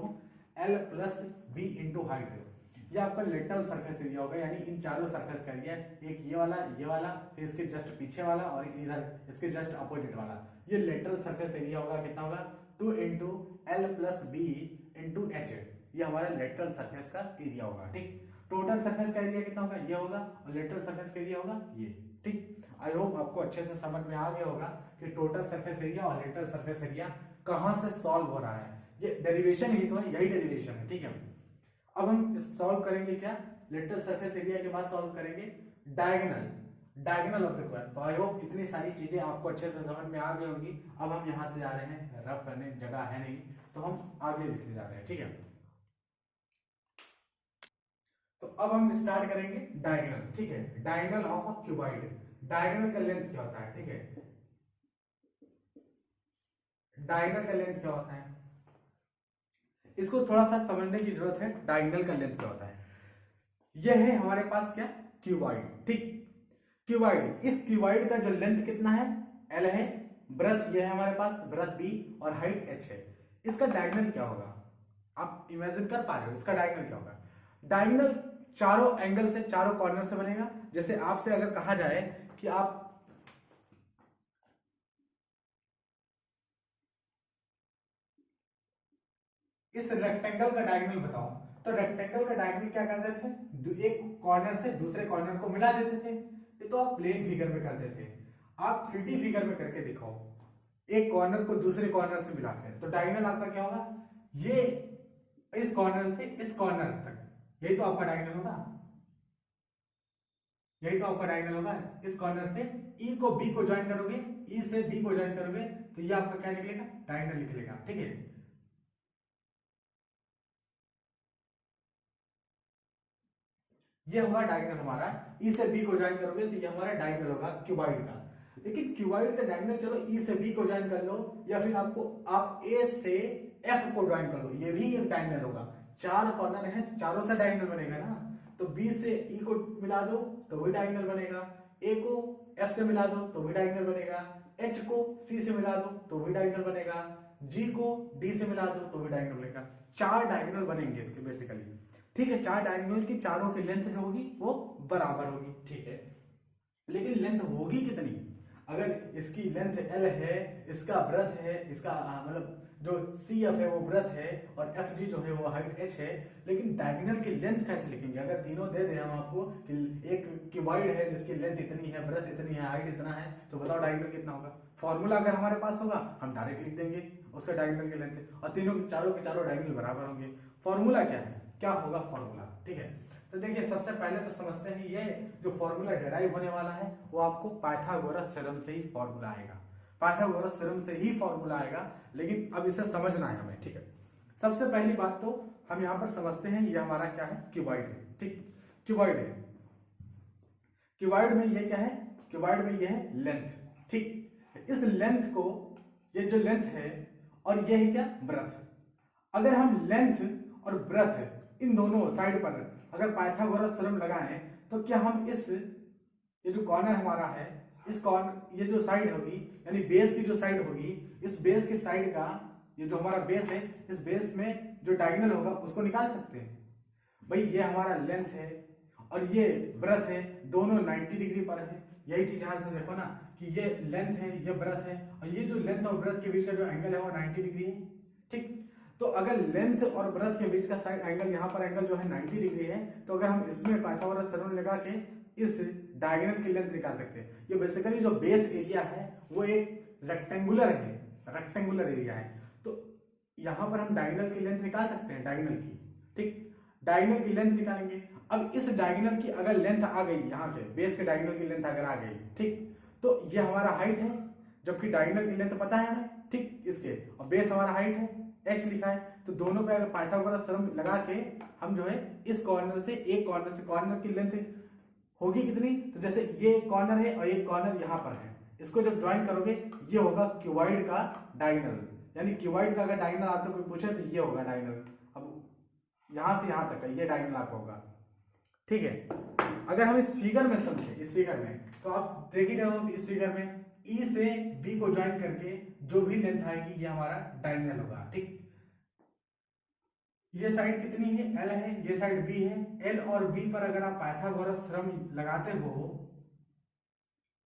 L plus B into height, ये आपका लेटरल सरफेस एरिया होगा। यानी इन चारों सरफेस का एरिया, एक ये वाला, फिर इसके जस्ट पीछे वाला और इधर इसके जस्ट अपोजिट वाला, ये लेटरल सरफेस एरिया होगा। कितना होगा, 2 into L plus B into H, ये हमारा लेटरल सरफेस का एरिया होगा, ठीक। टोटल सरफेस का एरिया कितना होगा, ये होगा, और लेटरल सरफेस का एरिया होगा ये, ठीक। आई होप आपको अच्छे से समझ में आ गया होगा कि टोटल सरफेस एरिया और लेटरल सरफेस एरिया कहां से सॉल्व हो रहा है। ये डेरिवेशन ही तो है, यही डेरिवेशन है, ठीक है। अब हम सॉल्व करेंगे क्या, लेटरल सरफेस एरिया के बाद सॉल्व करेंगे डायगोनल ऑफ द स्क्वायर। तो आई होप इतनी सारी चीजें आपको अच्छे से समझ में आ गई होंगी। अब हम यहां से जा रहे हैं, रब करने जगह है नहीं तो हम आगे लिखने जा रहे हैं, ठीक है। तो अब हम स्टार्ट करेंगे डायगोनल, ठीक है। Diagonal of a cuboid, diagonal का लेंथ क्या होता है, ठीक है। डायगोनल का लेंथ क्या होता है, इसको थोड़ा सा समझने की जरूरत है। डायगोनल का लेंथ क्या होता है, यह है हमारे पास क्या, क्यूबॉइड, ठीक। क्यूबॉइड, इस क्यूबॉइड का जो लेंथ कितना है, L है, ब्रेथ ये है हमारे पास, ब्रेथ B और हाइट H है। इसका डायगोनल क्या होगा, आप इमेजिन कर पा रहे हो, इसका डायगोनल क्या होगा। डायगोनल चारों एंगल से, चारों कॉर्नर से बनेगा। जैसे आपसे अगर कहा जाए कि आप इस रेक्टेंगल का डायगोनल बताओ, तो रेक्टेंगल का डायगोनल क्या करते थे, एक कॉर्नर से दूसरे कॉर्नर को मिला देते थे। ये तो आप प्लेन फिगर में करते थे, आप 3D फिगर में करके दिखाओ, एक कॉर्नर को दूसरे कॉर्नर से मिलाकर। तो डायगोनल आपका क्या होगा, ये इस कॉर्नर से इस कॉर्नर तक, यही तो आपका डायगोनल होगा, यही तो आपका डायगोनल होगा। इस कॉर्नर से E को B को ज्वाइन करोगे, E से B को ज्वाइन करोगे, तो ये आपका क्या निकलेगा, डायगोनल निकलेगा, ठीक है। ये होगा डायगोनल हमारा, E से B को ज्वाइन करोगे तो ये हमारा डायगोनल होगा क्यूबॉइड का। लेकिन क्यूबॉइड का डायगोनल चलो E से B को ज्वाइन कर लो, या फिर आप A से F को ज्वाइन कर लो, ये भी एक डायगोनल होगा। 4 कॉर्नर हैं, चारों से डायगोनल बनेगा ना। तो B से E को मिला दो तो भी डायगोनल बनेगा, A को F से मिला दो तो भी डायगोनल बनेगा, H को C से मिला दो तो भी डायगोनल बनेगा, G को D से मिला दो तो भी डायगोनल बनेगा। 4 डायगोनल बनेंगे इसके बेसिकली, ठीक है। 4 डायगोनल की चारों की लेंथ जो होगी वो बराबर होगी, ठीक है। लेकिन लेंथ होगी कितनी, अगर इसकी लेंथ L है, इसका ब्रेथ है, इसका मतलब जो CF है वो ब्रेथ है और FG जो है वो हाइट H है, लेकिन डायगोनल की लेंथ कैसे लिखेंगे? अगर तीनों दे दें हम आपको कि एक क्यूबॉइड है जिसकी लेंथ इतनी है, ब्रेथ इतनी है, हाइट इतना है, तो बताओ डायगोनल कितना होगा? फॉर्मूला अगर हमारे पास होगा हम डायरेक्ट लिख देंगे उसका डायगोनल की लेंथ, और तीनों चारों के चारों डायगोनल बराबर होंगे। फॉर्मूला क्या है, क्या होगा फॉर्मूला? ठीक है, तो देखिए सबसे पहले तो समझते हैं ये जो फॉर्मूला डेराइव होने वाला है वो आपको पाइथागोरस थ्योरम से ही फॉर्मूला आएगा, पाइथागोरस थ्योरम से ही फॉर्मूला आएगा, लेकिन अब इसे समझना है हमें। ठीक है, सबसे पहली बात तो हम यहाँ पर समझते हैं ये हमारा क्या है, क्यूबॉइड है। ठीक, क्यूबॉइड है, क्यूबॉइड में ये क्या है, क्यूबॉइड में ये है लेंथ। ठीक, इस लेंथ को, ये जो लेंथ है और ये है क्या, ब्रेथ। अगर हम लेंथ और ब्रेथ इन दोनों साइड पर अगर पाइथागोरस थ्योरम लगाएं तो क्या हम इस, ये जो कॉर्नर हमारा है, इस कॉर्नर, ये जो साइड होगी यानी बेस की जो साइड होगी, इस बेस की साइड का ये जो हमारा बेस है, इस बेस में जो डायगोनल होगा उसको निकाल सकते हैं? भाई ये हमारा लेंथ है और ये ब्रेथ है, दोनों 90 डिग्री पर है। यही चीज ध्यान से देखो ना कि ये लेंथ है, ये ब्रेथ है, और ये जो लेंथ और ब्रेथ के बीच का जो एंगल है वो 90 डिग्री है। ठीक, तो अगर लेंथ और ब्रेथ के बीच का साइड एंगल, यहाँ पर एंगल जो है 90 डिग्री है, तो अगर हम इसमें पाइथागोरस थ्योरम लगा के इस डायगोनल की लेंथ निकाल सकते हैं। ये बेसिकली जो बेस एरिया है वो एक रेक्टेंगुलर है, रेक्टेंगुलर एरिया है, तो यहाँ पर हम डायगोनल की लेंथ निकाल सकते हैं, डायगोनल की। ठीक, डायगोनल की लेंथ निकालेंगे। अब इस डायगोनल की अगर लेंथ आ गई, यहाँ के बेस के डायगोनल की लेंथ अगर आ गई, ठीक, तो ये हमारा हाइट है, जबकि डायगोनल की लेंथ पता है हमें, ठीक, इसके, और बेस हमारा हाइट है, h लिखा है, तो दोनों पे अगर पाइथागोरस थ्योरम लगा के हम जो है इस कॉर्नर से, एक कॉर्नर से, कॉर्नर की लेंथ होगी कितनी, तो जैसे ये कॉर्नर है और ये कॉर्नर यहाँ पर है, इसको जब ज्वाइन करोगे ये होगा क्यूबॉइड का डायगोनल, यानी क्यूबॉइड का अगर डायगोनल आपसे कोई पूछे तो ये होगा डायगोनल। अब यहां से यहां तक का ये डायगोनल आपका होगा। ठीक है, अगर हम इस फिगर में समझे, इस फिगर में, तो आप देख ही रहे हो इस फिगर में E से B को ज्वाइन करके जो भी लेंथ आएगी ये हमारा डायगोनल होगा। ठीक, ये साइड कितनी है, L है, ये साइड B है, L और B पर अगर आप पाइथागोरस थ्योरम लगाते हो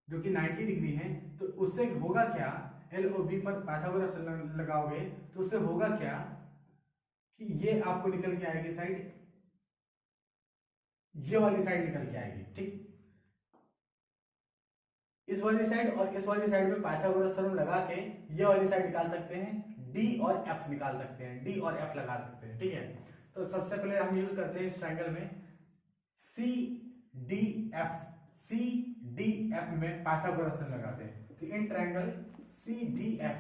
जो कि 90 डिग्री है, तो उससे होगा क्या, L और B पर पाइथागोरस थ्योरम लगाओगे तो उससे होगा क्या कि ये आपको निकल के आएगी साइड, ये वाली साइड निकल के आएगी। ठीक, इस वाली साइड और इस वाली साइड में पाइथागोरस थ्योरम लगा के ये वाली साइड निकाल सकते हैं, D और F निकाल सकते हैं, D और F लगा सकते हैं। ठीक है, तो सबसे पहले हम यूज करते हैं इस ट्रायंगल में CDF, CDF में पाइथागोरस थ्योरम लगाते हैं। तो in triangle CDF,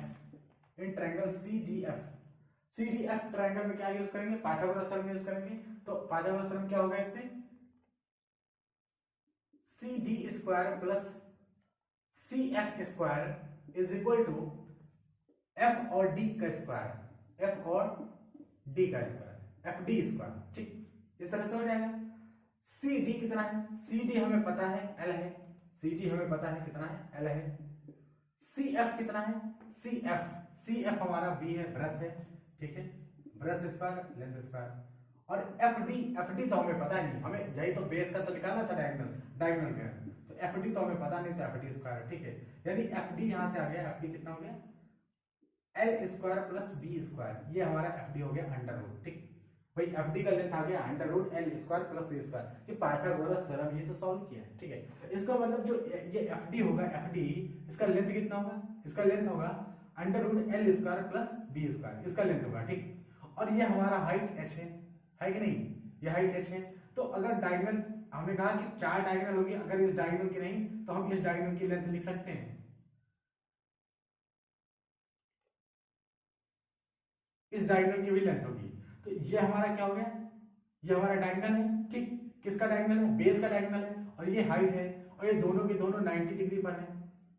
in triangle CDF triangle में क्या यूज करेंगे, पाइथागोरस थ्योरम यूज करेंगे। तो पाइथागोरस थ्योरम क्या होगा इसमें, CD square plus CF square is equal to F और D का स्क्वायर, F और D का स्क्वायर, FD स्क्वायर। ठीक, इस तरह से हो जाएगा। CD कितना है, CD हमें पता है L है, CD हमें पता है कितना है, L है। CF कितना है, CF हमारा B है, ब्रेथ है। ठीक है, ब्रेथ स्क्वायर, लेंथ स्क्वायर। और FD तो हमें पता नहीं, हमें यही तो बेस का तो निकालना था डायगोनल का, तो FD तो हमें पता नहीं, तो FD स्क्वायर। ठीक है, यानी FD यहां से आ गया, FD कितना हो गया, L square plus B square, ये हमारा FD हो गया अंडर रूट। ठीक भाई, FD का लेंथ आ गया under root L square plus B square, ये पाइथागोरस थ्योरम ये तो सॉल्व किया है। ठीक है, इसका मतलब जो ये FD होगा, FD इसका लेंथ कितना होगा, इसका लेंथ होगा under root L square plus B square, इसका लेंथ होगा। ठीक, और ये हमारा हाइट H है कि नहीं, ये हाइट H है। तो अगर डायगोनल, हमने कहा कि 4 डायगोनल होगी, अगर इस डायगोनल की नहीं तो हम इस डायगोनल की लेंथ लिख सकते हैं, इस डायगोनल की भी लेंथ होगी। तो ये हमारा क्या हो गया, ये हमारा डायगोनल है। ठीक, किसका डायगोनल है, बेस का डायगोनल है, और ये हाइट है, और ये दोनों के दोनों 90 डिग्री पर है,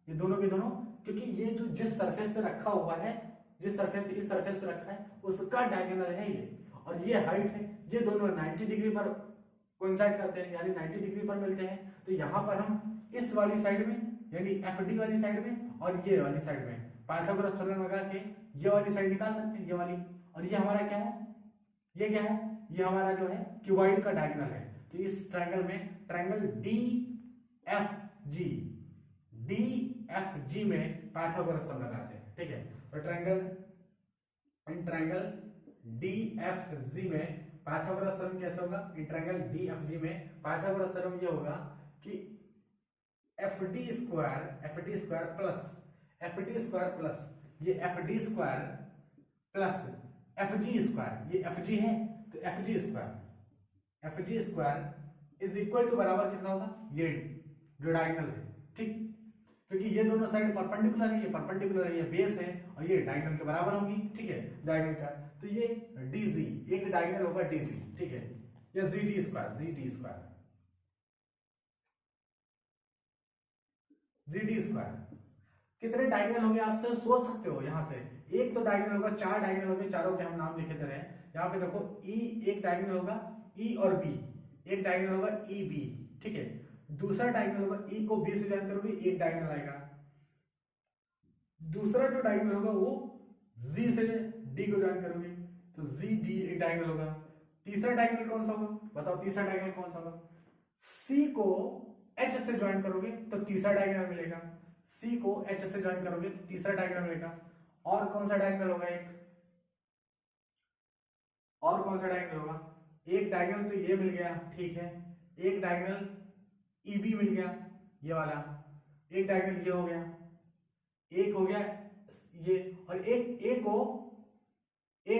ये दोनों के दोनों, क्योंकि ये जो जिस सरफेस पे रखा हुआ है, जिस सरफेस इस सरफेस पे रखा है उसका डायगोनल है ये, और ये हाइट है, ये दोनों 90 डिग्री पर कोइंसाइड करते हैं, यानी 90 डिग्री पर मिलते हैं। तो यहाँ पर हम इस वाली साइड में, यानी FD वाली साइड में और ये वाली साइड में पाइथागोरस थ्योरम लगा के ये वाली साइड निकाल सकते हैं, ये वाली। और ये हमारा क्या है, ये क्या है, ये हमारा जो है क्यूबॉइड का डायगोनल है। तो इस ट्रायंगल में ट्रायंगल DFG, DFG में पाइथागोरस सम लगाते हैं, ठीक है। तो ट्रायंगल DFG में पाइथागोरस थ्योरम कैसे होगा? इन ट्रायंगल DFG में पाइथागोरस थ्योरम ये होगा कि FD स्क्वायर प्लस ये FD square plus FG square, ये FG है तो FG square is equal to बराबर कितना होगा? ये जो डायगोनल है, ठीक, क्योंकि ये दोनों साइड परपेंडिकुलर है, ये परपेंडिकुलर है, ये बेस है और ये डायगोनल के बराबर होंगी, ठीक है, डायगोनल का। तो ये DG एक डायगोनल होगा DG, ठीक है, या GD स्क्वायर कितने डायगोनल होंगे आप सब सोच सकते हो यहां से। एक तो डायगोनल होगा, 4 डायगोनल होंगे, चारों के हम नाम लिखे दे रहे हैं। यहाँ पे देखो E एक डायगोनल होगा, E और B एक डायगोनल होगा EB, ठीक है। दूसरा डायगोनल होगा, E को B से ज्वाइन करोगे एक डायगोनल आएगा। दूसरा जो डायगोनल होगा वो G से D को ज्वाइन करोगे तो GD एक डायगोनल होगा। तीसरा डायगोनल कौन सा होगा? बताओ तीसरा डायगोनल कौन सा होगा? C को H से ज्वाइन करोगे तो तीसरा डायगोनल मिलेगा। C को H से ज्वाइन करोगे तो तीसरा डायगोनल मिलेगा। और कौन सा डायगोनल होगा? और कौन सा डायगोनल होगा? एक डायगोनल तो ये मिल गया, ठीक है, एक डायगोनल EB मिल गया ये वाला, एक डायगोनल ये हो गया, एक हो गया ये, और एक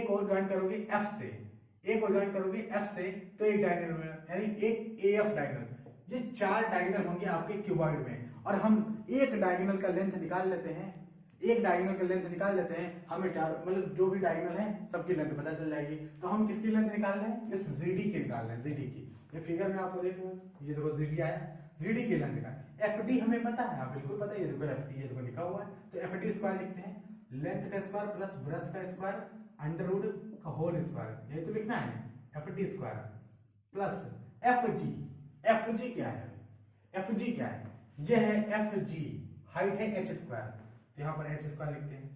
को ज्वाइन करोगे F से, एक को ज्वाइन करोगे F से तो एक डायगोनल हो गया, यानी एक AF डायगोनल। ये 4 डायगोनल होंगे आपके क्यूबॉइड में। और हम एक डायगोनल का लेंथ निकाल लेते हैं, हमें 4 मतलब जो भी डायगोनल है सबकी लेंथ पता चल जाएगी। तो हम किसकी लेंथ निकाल रहे हैं? इस GD की निकाल रहे हैं, GD की। ये फिगर में आपको देखो, ये देखो GD आया, GD की लेंथ निकाल। FD हमें पता है, आप बिल्कुल पता है, ये देखो FD, ये देखो लिखा हुआ है, तो FD स्क्वायर लिखते हैं, लेंथ का स्क्वायर प्लस ब्रेड्थ का स्क्वायर अंडर रूट का होल स्क्वायर, यही तो लिखना है, FD स्क्वायर प्लस FG क्या है? ये है FG, हाइट है H स्क्वायर, तो यहां पर H स्क्वायर लिखते हैं,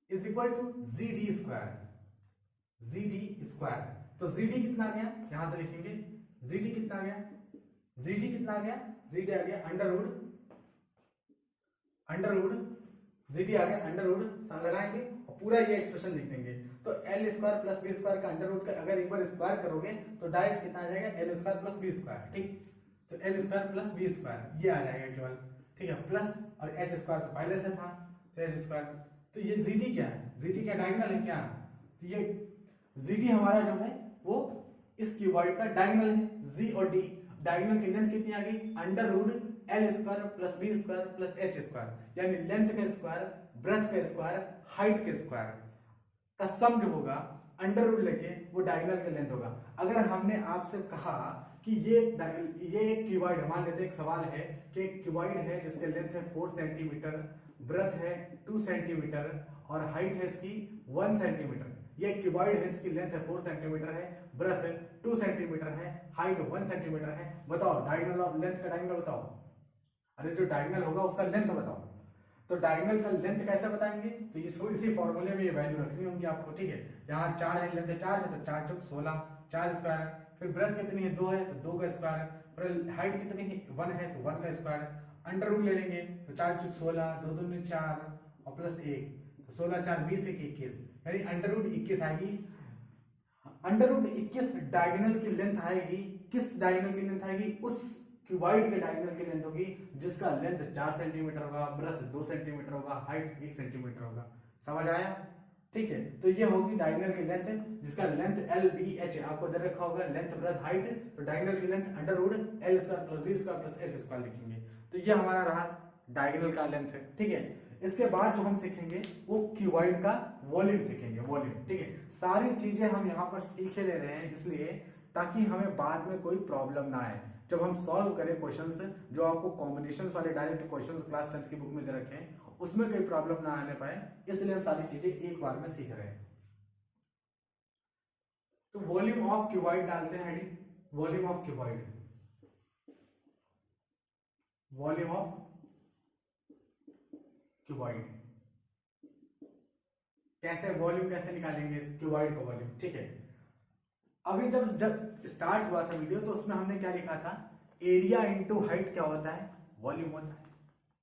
is equal to GD square. तो GD कितना आ गया? यहां से लिखेंगे GD कितना आ गया? GD आ गया अंडर रूट GD आ गया अंडर रूट लगाएंगे और पूरा ये एक्सप्रेशन लिख देंगे। तो L square plus B square का अंडर रूट का अगर एक बार स्क्वायर करोगे तो डायरेक्ट कितना आ जाएगा? L square plus B square, ठीक, तो L square plus B square ये आ जाएगा केवल, ठीक है, प्लस और H स्क्वायर तो पहले से था, तो H स्क्वायर। तो ये GD क्या है? GD क्या डायगोनल है क्या? तो ये GD हमारा जो है वो इस क्यूबॉइड का डायगोनल है। G और D डायगोनल की लेंथ कितनी आ गई? Under root L square plus B square plus H square, यानी लेंथ का स्क्वायर, ब्रेड्थ का स्क्वायर, हाइट के स्क्वायर का सम जो होगा अंडर रूट लेके वो डायगोनल का लेंथ होगा। अगर हमने आपसे कहा कि ये एक क्यूबॉइड, मान लेते हैं एक सवाल है कि एक क्यूबॉइड है जिसके लेंथ है 4 सेंटीमीटर, ब्रेड्थ है 2 सेंटीमीटर और हाइट है इसकी 1 सेंटीमीटर। ये क्यूबॉइड है, इसकी लेंथ है 4 सेंटीमीटर है, ब्रेड्थ 2 सेंटीमीटर है, हाइट 1 सेंटीमीटर है। बताओ डायगोनल ऑफ लेंथ का डायगोनल बताओ। अरे जो डायगोनल होगा उसका लेंथ बताओ। तो डायगोनल का लेंथ कैसे बताएंगे? तो इसी फॉर्मूले में ये वैल्यू रखनी होगी आपको, ठीक है। यहाँ 4 है, लेंथ 4 है तो 4 चौक 16, 4 स्क्वायर। फिर ब्रेड्थ कितनी है? 2 है तो 2 का स्क्वायर। फिर हाइट कितनी है? 1 है तो 1 का स्क्वायर। अंडर रूट ले लेंगे तो 4 चौक 16, 2 दूनी 4 और प्लस 1 तो 16 4 20 21, यानी अंडर रूट 21 आएगी। अंडर रूट 21 डायगोनल की लेंथ आएगी। किस डायगोनल की लेंथ आएगी? उस क्यूबॉइड के डायगोनल की लेंथ होगी जिसका लेंथ 4 सेंटीमीटर होगा, ब्रेड्थ 2 सेंटीमीटर होगा, हाइट 1 सेंटीमीटर होगा। समझ आया? ठीक है, तो ये होगी डायगोनल की लेंथ जिसका लेंथ LBH आपको दे रखा होगा, लेंथ ब्रेड्थ हाइट। तो डायगोनल की length under root L square plus B square plus H square लिखेंगे। तो ये हमारा रहा डायगोनल का लेंथ है, ठीक है। इसके बाद जो हम सीखेंगे वो क्यूबॉइड का वॉल्यूम सीखेंगे, वॉल्यूम, ठीक है। सारी चीजें हम यहाँ पर सीखे ले रहे हैं इसलिए ताकि हमें बाद में कोई प्रॉब्लम ना आए जब हम सॉल्व करें क्वेश्चंस जो आपको कॉम्बिनेशंस वाले डायरेक्ट क्वेश्चंस क्लास 10th की बुक में दे रखे हैं, उसमें कोई प्रॉब्लम ना आने पाए, इसलिए हम सारी चीजें एक बार में सीख रहे हैं। तो वॉल्यूम ऑफ क्यूबॉइड डालते हैं heading, volume of cuboid, volume of cuboid. कैसे वॉल्यूम कैसे निकालेंगे इस क्यूबॉइड का वॉल्यूम, ठीक है। अभी जब स्टार्ट हुआ था वीडियो तो उसमें हमने क्या लिखा था? एरिया इंटू हाइट क्या होता है? वॉल्यूम होता है।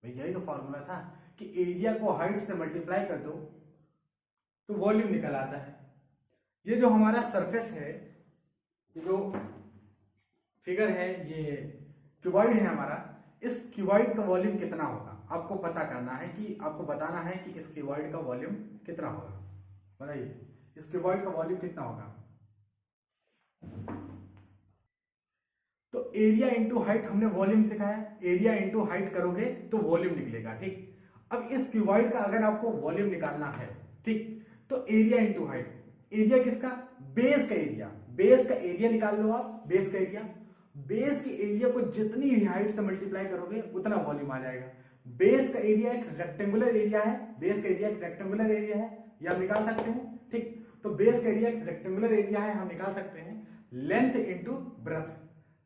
भाई यही तो फॉर्मूला था कि एरिया को हाइट से मल्टीप्लाई कर दो तो वॉल्यूम निकल आता है। ये जो हमारा सरफेस है, ये जो फिगर है, ये क्यूबॉइड है हमारा, इस क्यूबॉइड का वॉल्यूम कितना होगा आपको पता करना है, कि आपको बताना है कि इस क्यूबॉइड का वॉल्यूम कितना होगा। बताइए इस क्यूबॉइड का वॉल्यूम कितना होगा। तो एरिया इंटू हाइट हमने वॉल्यूम सिखाया, एरिया इंटू हाइट करोगे तो वॉल्यूम निकलेगा। ठीक, अब इस क्यूबॉइड का अगर आपको वॉल्यूम निकालना है, ठीक, तो एरिया इंटू हाइट, एरिया किसका, बेस का एरिया, बेस का एरिया निकाल लो आप, बेस का एरिया, बेस के एरिया को जितनी भी हाइट से मल्टीप्लाई करोगे उतना वॉल्यूम आ जाएगा। बेस का एरिया एक रेक्टेंगुलर एरिया है, बेस का एरिया एक रेक्टेंगुलर एरिया है, ये हम निकाल सकते हैं। ठीक, तो बेस का एरिया एक रेक्टेंगुलर एरिया है, हम निकाल सकते हैं। लेंथ इंटू ब्रेथ,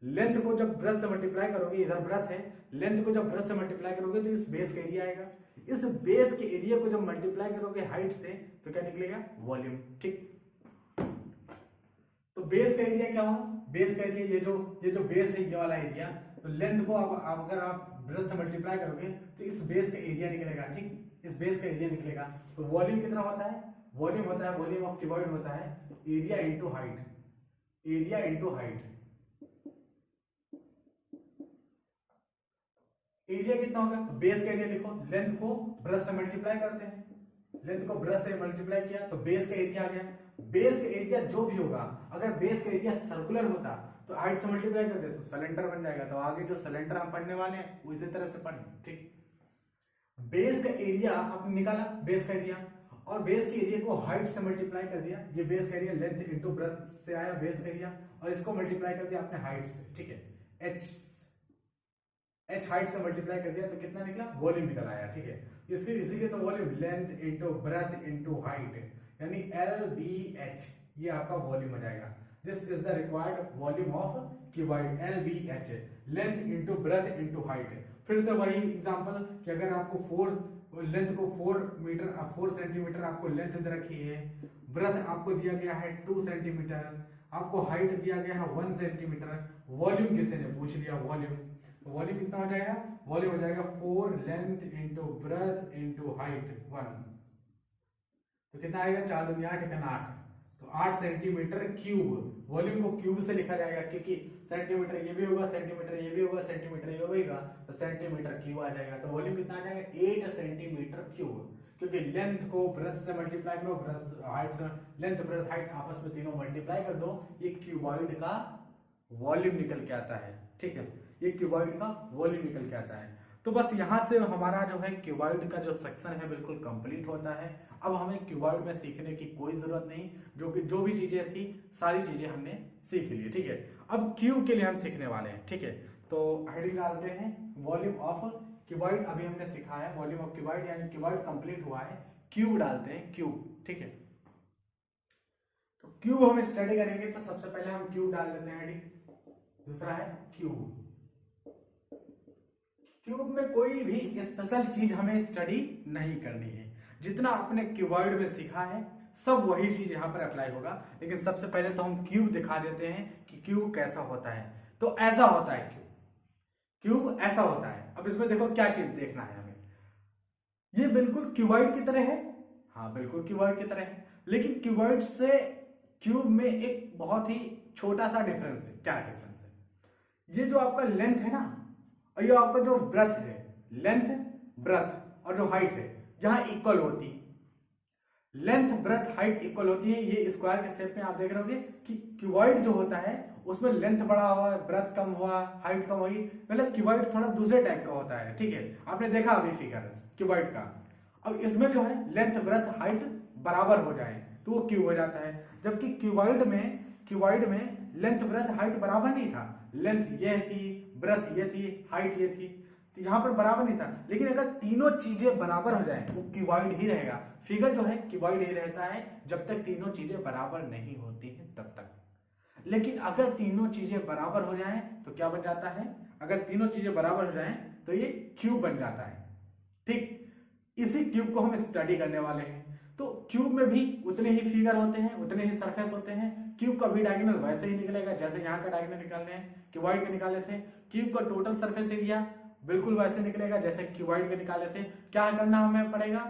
लेंथ को जब ब्रेथ से मल्टीप्लाई करोगे, इधर ब्रेथ है, लेंथ को जब ब्रेथ से मल्टीप्लाई करोगे तो इस बेस का एरिया आएगा। इस बेस के एरिया को जब मल्टीप्लाई करोगे हाइट से तो क्या निकलेगा, वॉल्यूम। ठीक, तो बेस का एरिया क्या होगा, बेस का एरिया ये जो बेस है, ये वाला एरिया, तो लेंथ को आप अगर आप ब्रेथ से मल्टीप्लाई करोगे तो इस बेस का एरिया निकलेगा। ठीक, इस बेस का एरिया निकलेगा। तो वॉल्यूम कितना होता है, वॉल्यूम होता है, वॉल्यूम ऑफ क्यूबॉइड होता है area into height, area into height. Area कितना होगा, तो बेस का एरिया लिखो, लेंथ को ब्रश से मल्टीप्लाई करते हैं, लेंथ को ब्रश से मल्टीप्लाई किया तो बेस का एरिया आ गया। बेस का एरिया जो भी होगा, अगर बेस का एरिया सर्कुलर होता तो हाइट से मल्टीप्लाई कर दे तो सिलेंडर बन जाएगा। तो आगे जो सिलेंडर हम पढ़ने वाले हैं वो इसी तरह से पढ़ें। ठीक, बेस का एरिया आपने निकाला, बेस का एरिया, और बेस के एरिया को हाइट से मल्टीप्लाई कर दिया। ये बेस का एरिया लेंथ इंटू ब्रेथ से आया बेस का एरिया, और इसको मल्टीप्लाई कर दिया आपने हाइट से। ठीक है, एच हाइट से मल्टीप्लाई कर दिया तो कितना निकला, वॉल्यूम निकल आया। ठीक है, इसके इसीलिए तो volume length into breath into height, यानी LBH, ये आपका वॉल्यूम हो जाएगा। This is the required volume of cuboid, LBH, length into breath into height. फिर तो वही एग्जांपल कि अगर आपको लेंथ को 4 सेंटीमीटर आपको लेंथ दे रखी है, ब्रेथ आपको दिया गया है 2 सेंटीमीटर, आपको हाइट दिया गया है 1 सेंटीमीटर, वॉल्यूम किसी ने पूछ लिया, वॉल्यूम, तो वॉल्यूम कितना हो जाएगा, वॉल्यूम हो जाएगा 4 length into breath into height 1, तो कितना आएगा, 4 दूनी 8, 8, तो 8 सेंटीमीटर क्यूब। वॉल्यूम को क्यूब से लिखा जाएगा क्योंकि सेंटीमीटर ये भी होगा, सेंटीमीटर ये भी होगा, सेंटीमीटर ये होगा, तो सेंटीमीटर क्यूब आ जाएगा। तो वॉल्यूम कितना आ जाएगा, 8 सेंटीमीटर क्यूब, क्योंकि लेंथ को ब्रेथ से मल्टीप्लाई करो, ब्रेथ हाइट से, लेंथ ब्रेथ हाइट आपस में तीनों मल्टीप्लाई कर दो, ये क्यूबॉइड का वॉल्यूम निकल के आता है। ठीक है, ये क्यूबॉइड का वॉल्यूम निकल के आता है। तो बस यहां से हमारा जो है क्यूबॉइड का जो सेक्शन है बिल्कुल कंप्लीट होता है। अब हमें क्यूबॉइड में सीखने की कोई जरूरत नहीं, जो भी चीजें थी सारी चीजें हमने सीख ली। ठीक है, अब क्यूब के लिए हम सीखने वाले हैं। ठीक है, तो हेडिंग डालते हैं वॉल्यूम ऑफ क्यूबॉइड, अभी हमने सीखा है वॉल्यूम ऑफ क्यूबॉइड, यानी क्यूबॉइड कंप्लीट हुआ है। क्यूब डालते हैं, क्यूब। ठीक है, तो क्यूब हम स्टडी करेंगे तो सबसे पहले हम क्यूब डाल देते हैं हेडिंग, दूसरा है क्यूब। क्यूब में कोई भी स्पेशल चीज हमें स्टडी नहीं करनी है, जितना आपने क्यूबॉइड में सीखा है सब वही चीज यहां पर अप्लाई होगा। लेकिन सबसे पहले तो हम क्यूब दिखा देते हैं कि क्यूब कैसा होता है। तो ऐसा होता है क्यूब, क्यूब ऐसा होता है। अब इसमें देखो क्या चीज देखना है हमें, ये बिल्कुल क्यूबॉइड की तरह है, हाँ बिल्कुल क्यूबॉइड की तरह है, लेकिन क्यूबॉइड से क्यूब में एक बहुत ही छोटा सा डिफरेंस है। क्या डिफरेंस है, ये जो आपका लेंथ है ना, और ये आपका जो ब्रेथ है, लेंथ ब्रेथ और जो हाइट है यहां इक्वल होती है, लेंथ ब्रेथ हाइट इक्वल होती है। ये स्क्वायर के शेप में आप देख रहे होंगे कि क्यूबॉइड जो होता है उसमें लेंथ बड़ा हुआ, ब्रेथ कम हुआ, हाइट कम हुई, मतलब क्यूबॉइड थोड़ा दूसरे टाइप का होता है। ठीक है, आपने देखा अभी फिगर क्यूबॉइड का। अब इसमें जो है लेंथ ब्रेथ हाइट बराबर हो जाए तो वो क्यूब हो जाता है, जबकि क्यूबॉइड में लेंथ ब्रेथ हाइट बराबर नहीं था, लेंथ ये थी, ब्रेथ ये थी, हाइट ये थी, तो यहां पर बराबर नहीं था। लेकिन अगर तीनों चीजें बराबर हो जाए वो क्यूबॉइड ही रहेगा। फिगर जो है क्यूबॉइड ही रहता है जब तक तीनों चीजें बराबर नहीं होती हैं तब तक। लेकिन अगर तीनों चीजें बराबर हो जाएं तो क्या बन जाता है, अगर तीनों चीजें बराबर हो जाएं तो ये क्यूब बन जाता है। ठीक, इसी क्यूब को हम स्टडी करने वाले हैं। तो क्यूब में भी उतने ही फिगर होते हैं, उतने ही सरफेस होते हैं। क्यूब का भी डायगोनल वैसे ही निकलेगा जैसे यहाँ का डायगोनल निकालने हैं क्यूबॉइड के निकाले थे। क्यूब का टोटल सरफेस एरिया बिल्कुल वैसे निकलेगा जैसे क्यूबॉइड के निकाले थे। क्या करना हमें पड़ेगा,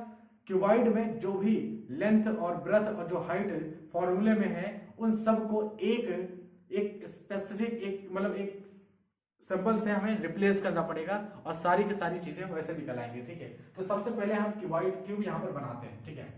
क्यूबॉइड में जो भी लेंथ और ब्रेथ और जो हाइट फॉर्मूले में है उन सबको एक स्पेसिफिक एक मतलब एक सिंबल से हमें रिप्लेस करना पड़ेगा और सारी की सारी चीजें वैसे निकल आएंगी। ठीक है, तो सबसे पहले हम क्यूब यहां पर बनाते हैं। ठीक है,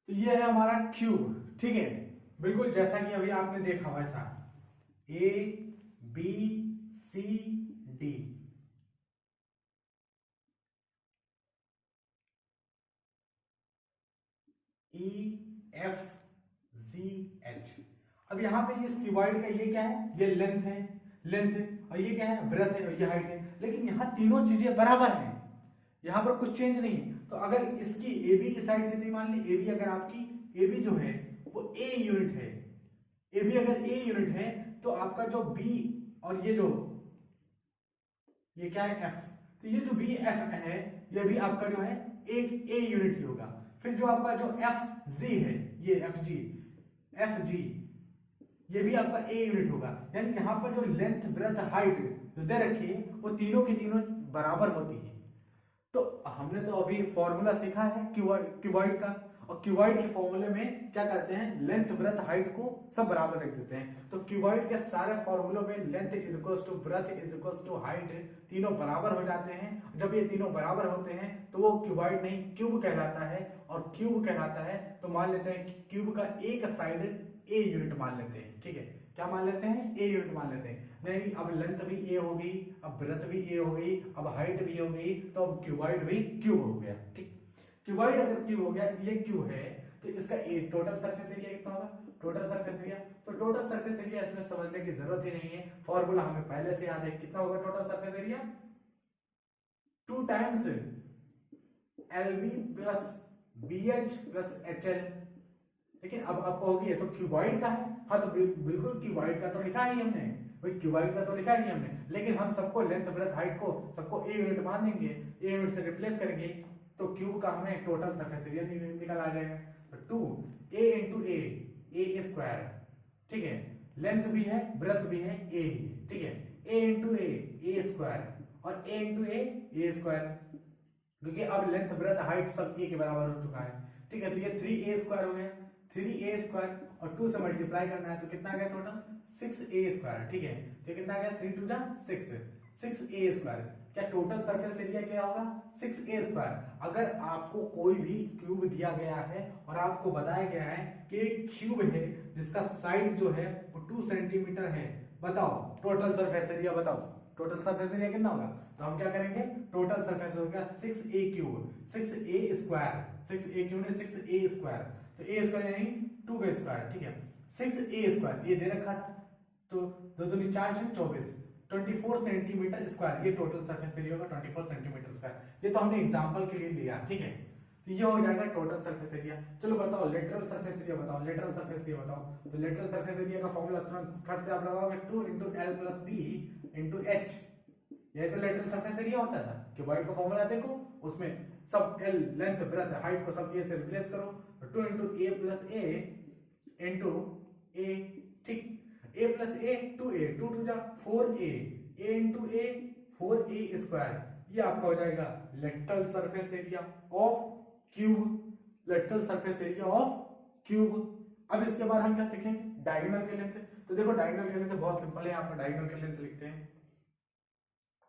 तो ये है हमारा क्यूब। ठीक है, बिल्कुल जैसा कि अभी आपने देखा वैसा A B C D, E F G H. अब यहाँ पे इस क्यूबॉइड का ये क्या है, ये लेंथ है, और ये क्या है, ब्रेथ है, और ये हाइट है। लेकिन यहाँ तीनों चीजें बराबर हैं, यहाँ पर कुछ चेंज नहीं। तो अगर इसकी ए बी की साइड कितनी मान ली, ए बी अगर आपकी ए बी जो है वो ए यूनिट है, ए बी अगर ए यूनिट है तो आपका जो बी और ये क्या है एफ, तो ये जो बी एफ है ये भी आपका जो है ए यूनिट ही होगा। फिर जो आपका जो एफ जी है, ये एफ जी ये भी आपका ए यूनिट होगा। यानी यहाँ पर जो लेंथ ब्रेथ हाइट जो दे रखी है वो तीनों की तीनों बराबर होती है। तो हमने तो अभी फॉर्मूला सीखा है क्यूबॉइड का, और क्यूबॉइड के फॉर्मूले में क्या करते हैं, लेंथ ब्रेथ हाइट को सब बराबर रख देते हैं। तो क्यूबॉइड के सारे फॉर्मूलों में length is equals to breadth is equals to height तीनों बराबर हो जाते हैं। जब ये तीनों बराबर होते हैं तो वो क्यूबॉइड नहीं क्यूब कहलाता है, और क्यूब कहलाता है तो मान लेते हैं कि क्यूब का एक साइड ए यूनिट मान लेते हैं। ठीक है, क्या मान लेते हैं, ए यूनिट मान लेते हैं। नहीं, अब लेंथ भी ए हो गई, अब ब्रेथ भी ए हो गई, अब हाइट भी हो गई, तो अब क्यूबॉइड भी क्यूब हो गया। ठीक, क्यूबॉइड अगर क्यूब हो गया, ये क्यूब है तो इसका ए टोटल सरफेस एरिया कितना होगा, टोटल सरफेस एरिया। तो टोटल सरफेस एरिया इसमें समझने की जरूरत ही नहीं है, फॉर्मूला हमें पहले से याद है। कितना होगा total surface area, 2 times L B plus B H plus H L. लेकिन अब आपको होगी ये तो क्यूबॉइड का है, हाँ तो बिल्कुल क्यूबॉइड का तो लिखा ही हमने, भाई क्यूबॉइड का तो लिखा ही हमने, लेकिन हम सबको लेंथ ब्रेथ हाइट को सबको ए यूनिट मान देंगे, ए यूनिट से रिप्लेस करेंगे तो क्यूब का हमें टोटल सरफेस एरिया निकल आ जाएगा। तो 2 a इंटू ए स्क्वायर। ठीक है, लेंथ भी है ब्रेथ भी है ए, ठीक है, a इंटू ए स्क्वायर, और a इंटू ए स्क्वायर, क्योंकि अब लेंथ ब्रेथ हाइट सब ए के बराबर हो चुका है। ठीक है, तो ये 3a स्क्वायर हो गया, 3a स्क्वायर और 2 से मल्टीप्लाई करना है तो कितना आ गया टोटल 6a स्क्वायर। ठीक है, तो कितना आ गया 3 2 6a स्क्वायर। क्या टोटल सरफेस एरिया क्या होगा 6a स्क्वायर। अगर आपको कोई भी क्यूब दिया गया है और आपको बताया गया है कि एक क्यूब है जिसका साइड जो है वो 2 सेंटीमीटर है, बताओ टोटल सरफेस एरिया बताओ, टोटल सरफेस एरिया कितना होगा। तो हम क्या करेंगे, टोटल सरफेस हो गया 6a cube, 6a square, 6a cube ने 6a स्क्वायर, तो a स्क्वायर यानी 2 का स्क्वायर। ठीक है, 6a स्क्वायर ये दे रखा था, तो 2 दूनी 4 6 24, 24 सेंटीमीटर स्क्वायर ये टोटल सरफेस एरिया होगा, 24 सेंटीमीटर स्क्वायर। ये तो हमने एग्जांपल के लिए लिया। ठीक है, तो ये हो जाएगा टोटल सरफेस एरिया। चलो बताओ लेटरल सरफेस एरिया बताओ, लेटरल सरफेस एरिया बताओ। तो लेटरल सरफेस एरिया का फॉर्मूला तुरंत खट से आप लगाओगे 2 into L plus B into H, ये तो लेटरल सरफेस एरिया होता था। क्यूबॉइड का फॉर्मूला देखो, उसमें सब एल लेंथ ब्रेथ हाइट को सब ए से रिप्लेस करो, तो 2 इंटू ए प्लस ए इंटू ए। ठीक, a प्लस ए 2a, 2 2 जा 4a, a into A 4a square, ये आपका हो जाएगा lateral surface area of cube, lateral surface area of cube. अब इसके बाद हम क्या सीखेंगे, डायगोनल के लेंथ। तो देखो डायगोनल के लेंथ बहुत सिंपल है, यहाँ पर डायगोनल के लेंथ लिखते हैं,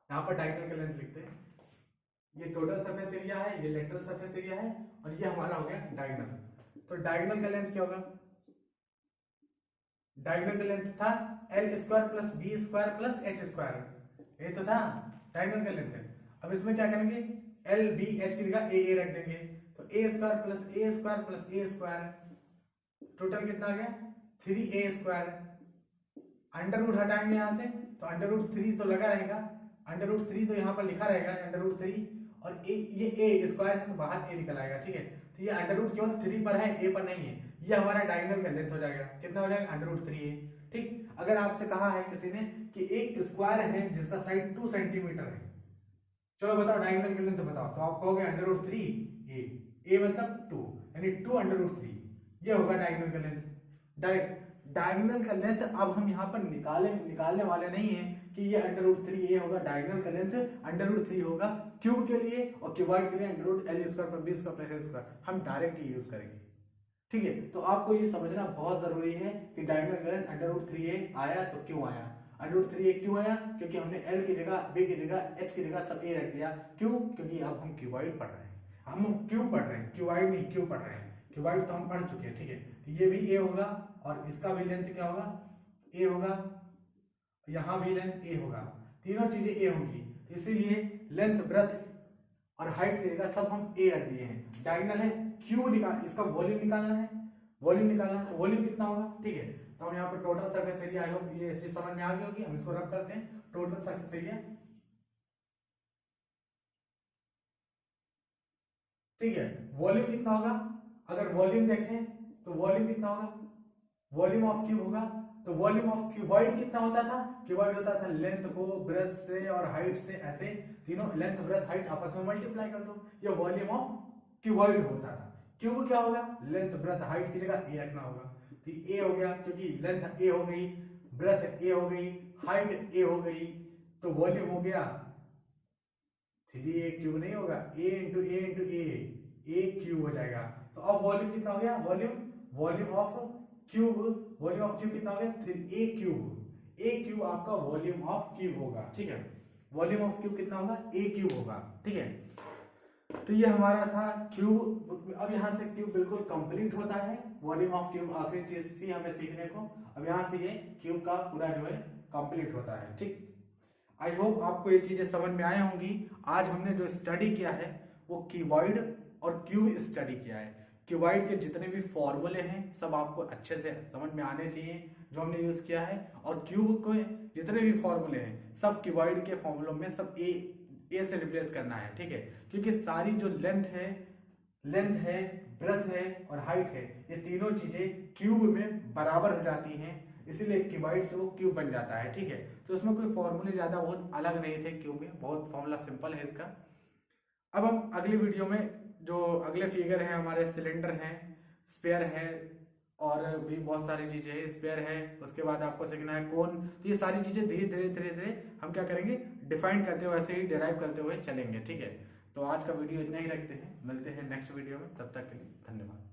यहाँ पर डायगोनल के लेंथ लिखते हैं। ये टोटल सरफेस एरिया है, ये लेटरल सरफेस एरिया है, और ये हमारा हो गया डायगोनल। तो डायगोनल का लेंथ क्या होगा, डायगोनल का लेंथ था L square plus B square plus H square, ये तो था डायगोनल का लेंथ। अब इसमें क्या करेंगे, एल बी एच की जगह ए रख देंगे, तो ए स्क्वायर प्लस ए स्क्वायर प्लस ए स्क्वायर, टोटल कितना आ गया 3a स्क्वायर अंडर रूट हटाएंगे यहाँ से तो अंडर रूट 3 तो लगा रहेगा, अंडर रूट 3 तो यहाँ पर लिखा रहेगा अंडर रूट 3, और ये ए स्क्वायर है तो बाहर ए निकल आएगा, ठीक है। तो ये अंडर रूट केवल 3 पर है, ए पर नहीं है, ये हमारा डायगोनल का लेंथ हो जाएगा, कितना हो जाएगा अंडर रूट 3 ए, ठीक। अगर आपसे कहा है किसी ने कि एक स्क्वायर है जिसका साइड 2 सेंटीमीटर है, चलो बताओ डायगोनल की लेंथ बताओ, तो आप कहोगे अंडर रूट 3 ए मतलब 2, यानी 2 अंडर रूट 3, ये होगा डायगोनल का लेंथ। डायरेक्ट डायगोनल का लेंथ अब हम यहाँ पर निकालने वाले नहीं है कि ये अंडर रूट 3 ए होगा, डायगोनल का लेंथ अंडर रूट 3 होगा क्यूब के लिए, और क्यूबॉइड के लिए अंडर रूट एल स्क्वायर पर बी स्क्वायर प्लस ए स्क्वायर, हम डायरेक्ट ये यूज करेंगे, ठीक है। तो आपको ये समझना बहुत जरूरी है कि डायगोनल का लेंथ अंडर रूट 3 ए आया तो क्यों आया, अंडर रूट 3 ए क्यों आया, क्योंकि हमने एल की जगह, बी की जगह, एच की जगह सब ए रख दिया, क्यों, क्योंकि अब हम क्यूबॉइड पढ़ रहे हैं, हम क्यूब पढ़ रहे हैं, क्यूबॉइड नहीं क्यूब पढ़ रहे हैं, क्यूबॉइड तो हम पढ़ चुके हैं, ठीक है। तो ये भी ए होगा और इसका भी लेंथ क्या होगा, ए होगा, यहां भी लेंथ ए होगा, तीनों चीजें ए होंगी, तो इसीलिए लेंथ, ब्रेथ और हाइट की जगह सब हम ए रख दिए हैं। डायगोनल है, क्यूब निकाल, इसका वॉल्यूम निकालना है, वॉल्यूम निकालना है, तो वॉल्यूम कितना होगा, ठीक है। तो हम यहाँ पे total surface area, I hope ये चीज समझ में आ गई होगी, हम इसको रब करते हैं, टोटल सरफेस एरिया, ठीक है। वॉल्यूम कितना होगा, अगर वॉल्यूम देखें तो वॉल्यूम कितना होगा, वॉल्यूम ऑफ क्यूब होगा, तो वॉल्यूम ऑफ क्यूबॉइड कितना होता था, क्यूबॉइड होता था लेंथ को ब्रेथ से और हाइट से, ऐसे तीनों लेंथ ब्रेथ हाइट आपस में मल्टीप्लाई कर दो, ये वॉल्यूम ऑफ क्यूबॉइड होता था। क्यूब क्या होगा, लेंथ ब्रेथ हाइट की जगह ए रखना होगा, तो ए हो गया, क्योंकि लेंथ ए हो गई, ब्रेथ ए हो गई, हाइट ए हो गई, तो वॉल्यूम हो गया 3a क्यूब नहीं होगा, a इंटू ए क्यूब हो जाएगा। तो अब वॉल्यूम कितना हो गया, वॉल्यूम ऑफ क्यूब कितना हो गया, 3a क्यूब आपका वॉल्यूम ऑफ क्यूब होगा, ठीक है। वॉल्यूम ऑफ क्यूब कितना होगा, a क्यूब होगा, ठीक है। तो ये हमारा था क्यूब। अब यहाँ से क्यूब बिल्कुल कंप्लीट होता है, वॉल्यूम ऑफ क्यूब आखिरी चीज थी हमें सीखने को, अब यहाँ से ये क्यूब का पूरा जो है कंप्लीट होता है, ठीक। आई होप आपको ये चीजें समझ में आए होंगी। आज हमने जो स्टडी किया है वो क्यूबॉइड और क्यूब स्टडी किया है। क्यूबॉइड के जितने भी फॉर्मूले हैं सब आपको अच्छे से समझ में आने चाहिए जो हमने यूज किया है, और क्यूब के जितने भी फॉर्मूले हैं सब क्यूबॉइड के फॉर्मूलों में सब ए से रिप्लेस करना है, ठीक है। क्योंकि सारी जो लेंथ है, ब्रेथ है और हाइट है, ये तीनों चीजें क्यूब में बराबर हो जाती हैं, इसीलिए क्यूबॉइड से वो क्यूब बन जाता है, ठीक है। तो इसमें कोई फॉर्मूले ज्यादा बहुत अलग नहीं थे क्यूब में, बहुत फॉर्मूला सिंपल है इसका। अब हम अगली वीडियो में जो अगले फिगर हैं हमारे, सिलेंडर हैं, स्पेयर है और भी बहुत सारी चीजें हैं, स्पेयर है, उसके बाद आपको सीखना है कोन, तो ये सारी चीजें धीरे धीरे हम क्या करेंगे, डिफाइन करते हुए, ऐसे ही डिराइव करते हुए चलेंगे, ठीक है। तो आज का वीडियो इतना ही रखते हैं, मिलते हैं नेक्स्ट वीडियो में, तब तक के लिए धन्यवाद।